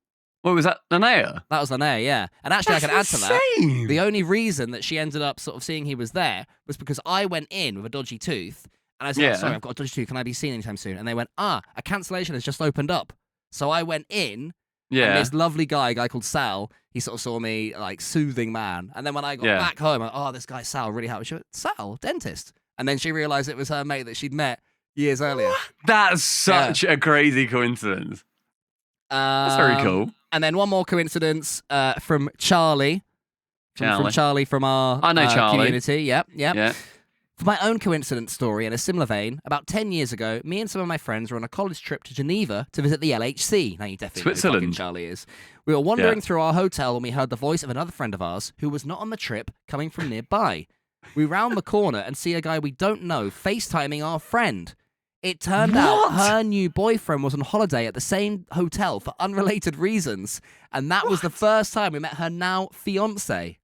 A: What was that, Linnea?
B: That was Linnea, yeah. And actually, I can add to that. The only reason that she ended up sort of seeing he was there was because I went in with a dodgy tooth And I said, sorry, I've got a dodgy tooth. Can I be seen anytime soon? And they went, a cancellation has just opened up. So I went in. Yeah. And this lovely guy, a guy called Sal, he sort of saw me like soothing man. And then when I got back home, I went, this guy Sal really happy. She went, Sal, dentist. And then she realised it was her mate that she'd met years earlier.
A: That's such a crazy coincidence. That's very cool.
B: And then one more coincidence from Charlie. From Charlie from our community. Yep. Yeah. For my own coincidence story, in a similar vein, about 10 years ago, me and some of my friends were on a college trip to Geneva to visit the LHC. Now, you definitely know who fucking Charlie is. We were wandering through our hotel when we heard the voice of another friend of ours who was not on the trip coming from nearby. We round the corner and see a guy we don't know FaceTiming our friend. It turned out her new boyfriend was on holiday at the same hotel for unrelated reasons. And that was the first time we met her now fiancé.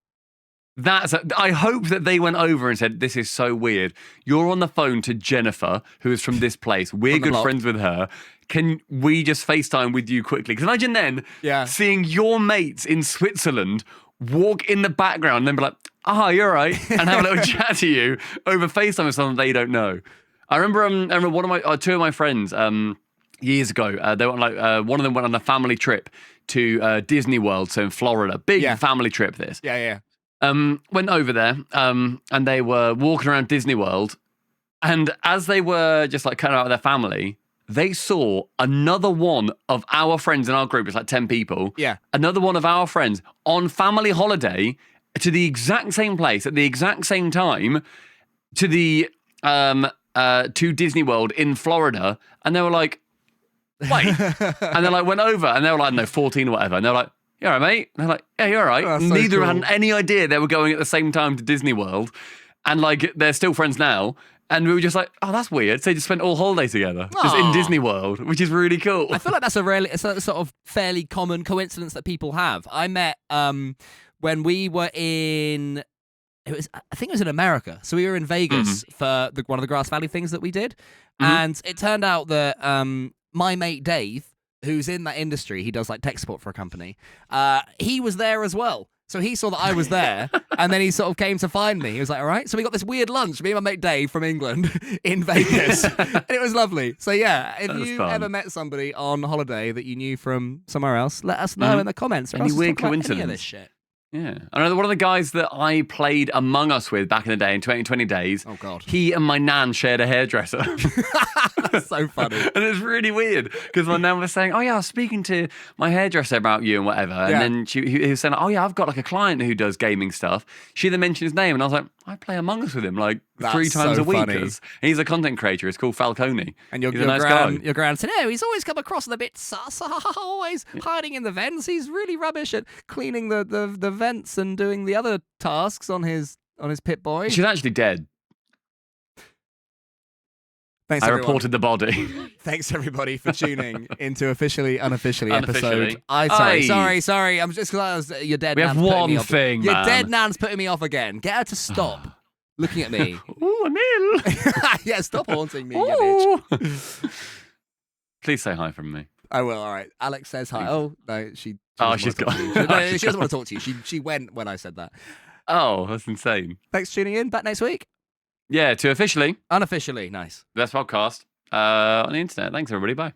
A: I hope that they went over and said, this is so weird. You're on the phone to Jennifer, who is from this place. We're good friends with her. Can we just FaceTime with you quickly? Because imagine then seeing your mates in Switzerland walk in the background and then be like, you're right, and have a little chat to you over FaceTime with someone they don't know. I remember one of two of my friends years ago. They went one of them went on a family trip to Disney World, so in Florida. Big family trip. This.
B: Yeah.
A: Went over there, and they were walking around Disney World, and as they were just like cutting out with their family, they saw another one of our friends in our group. It's like 10 people.
B: Yeah.
A: Another one of our friends on family holiday to the exact same place at the exact same time to the to Disney World in Florida, and they were like, wait, and they like went over, and they were like, no, 14 or whatever, and they were like, you all right, mate? And they're like, yeah, you're all right.
B: Oh,
A: Neither had any idea they were going at the same time to Disney World, and like they're still friends now. And we were just like, that's weird. So they just spent all holiday together, just in Disney World, which is really cool.
B: I feel like that's it's a sort of fairly common coincidence that people have. I met when we were in. I think it was in America. So we were in Vegas for one of the Grass Valley things that we did. And it turned out that my mate Dave, who's in that industry, he does like tech support for a company, he was there as well. So he saw that I was there, and then he sort of came to find me. He was like, all right. So we got this weird lunch, me and my mate Dave from England in Vegas. And it was lovely. So yeah, if you ever met somebody on holiday that you knew from somewhere else, let us know in the comments.
A: Any weird coincidence?
B: Any of this shit.
A: Yeah. I know one of the guys that I played Among Us with back in the day in 20 Days.
B: Oh, God.
A: He and my nan shared a hairdresser.
B: That's so funny.
A: And it's really weird because my nan was saying, I was speaking to my hairdresser about you and whatever. And then he was saying, I've got like a client who does gaming stuff. She then mentioned his name and I was like, I play Among Us with him like 3 times a week. And he's a content creator. It's called Falcone.
B: And your gran said, he's always come across a bit sus, always hiding in the vents. He's really rubbish at cleaning the vents and doing the other tasks on his Pip-Boy.
A: She's actually dead.
B: Thanks,
A: I
B: everyone.
A: reported the body.
B: Thanks, everybody, for tuning into Officially Unofficially episode. Sorry. I'm just glad your dead nan's
A: putting me off.
B: We have one thing, man. Your dead nan's putting me off again. Get her to stop looking at me.
A: Ooh, Emil.
B: Yeah, stop haunting me, you bitch.
A: Please say hi from me.
B: I will, all right. Alex says hi. Oh, no, she's
A: gone.
B: She doesn't want to talk to you. She went when I said that.
A: Oh, that's insane.
B: Thanks for tuning in. Back next week.
A: Yeah, to Officially
B: Unofficially. Nice.
A: Best podcast on the internet. Thanks, everybody. Bye.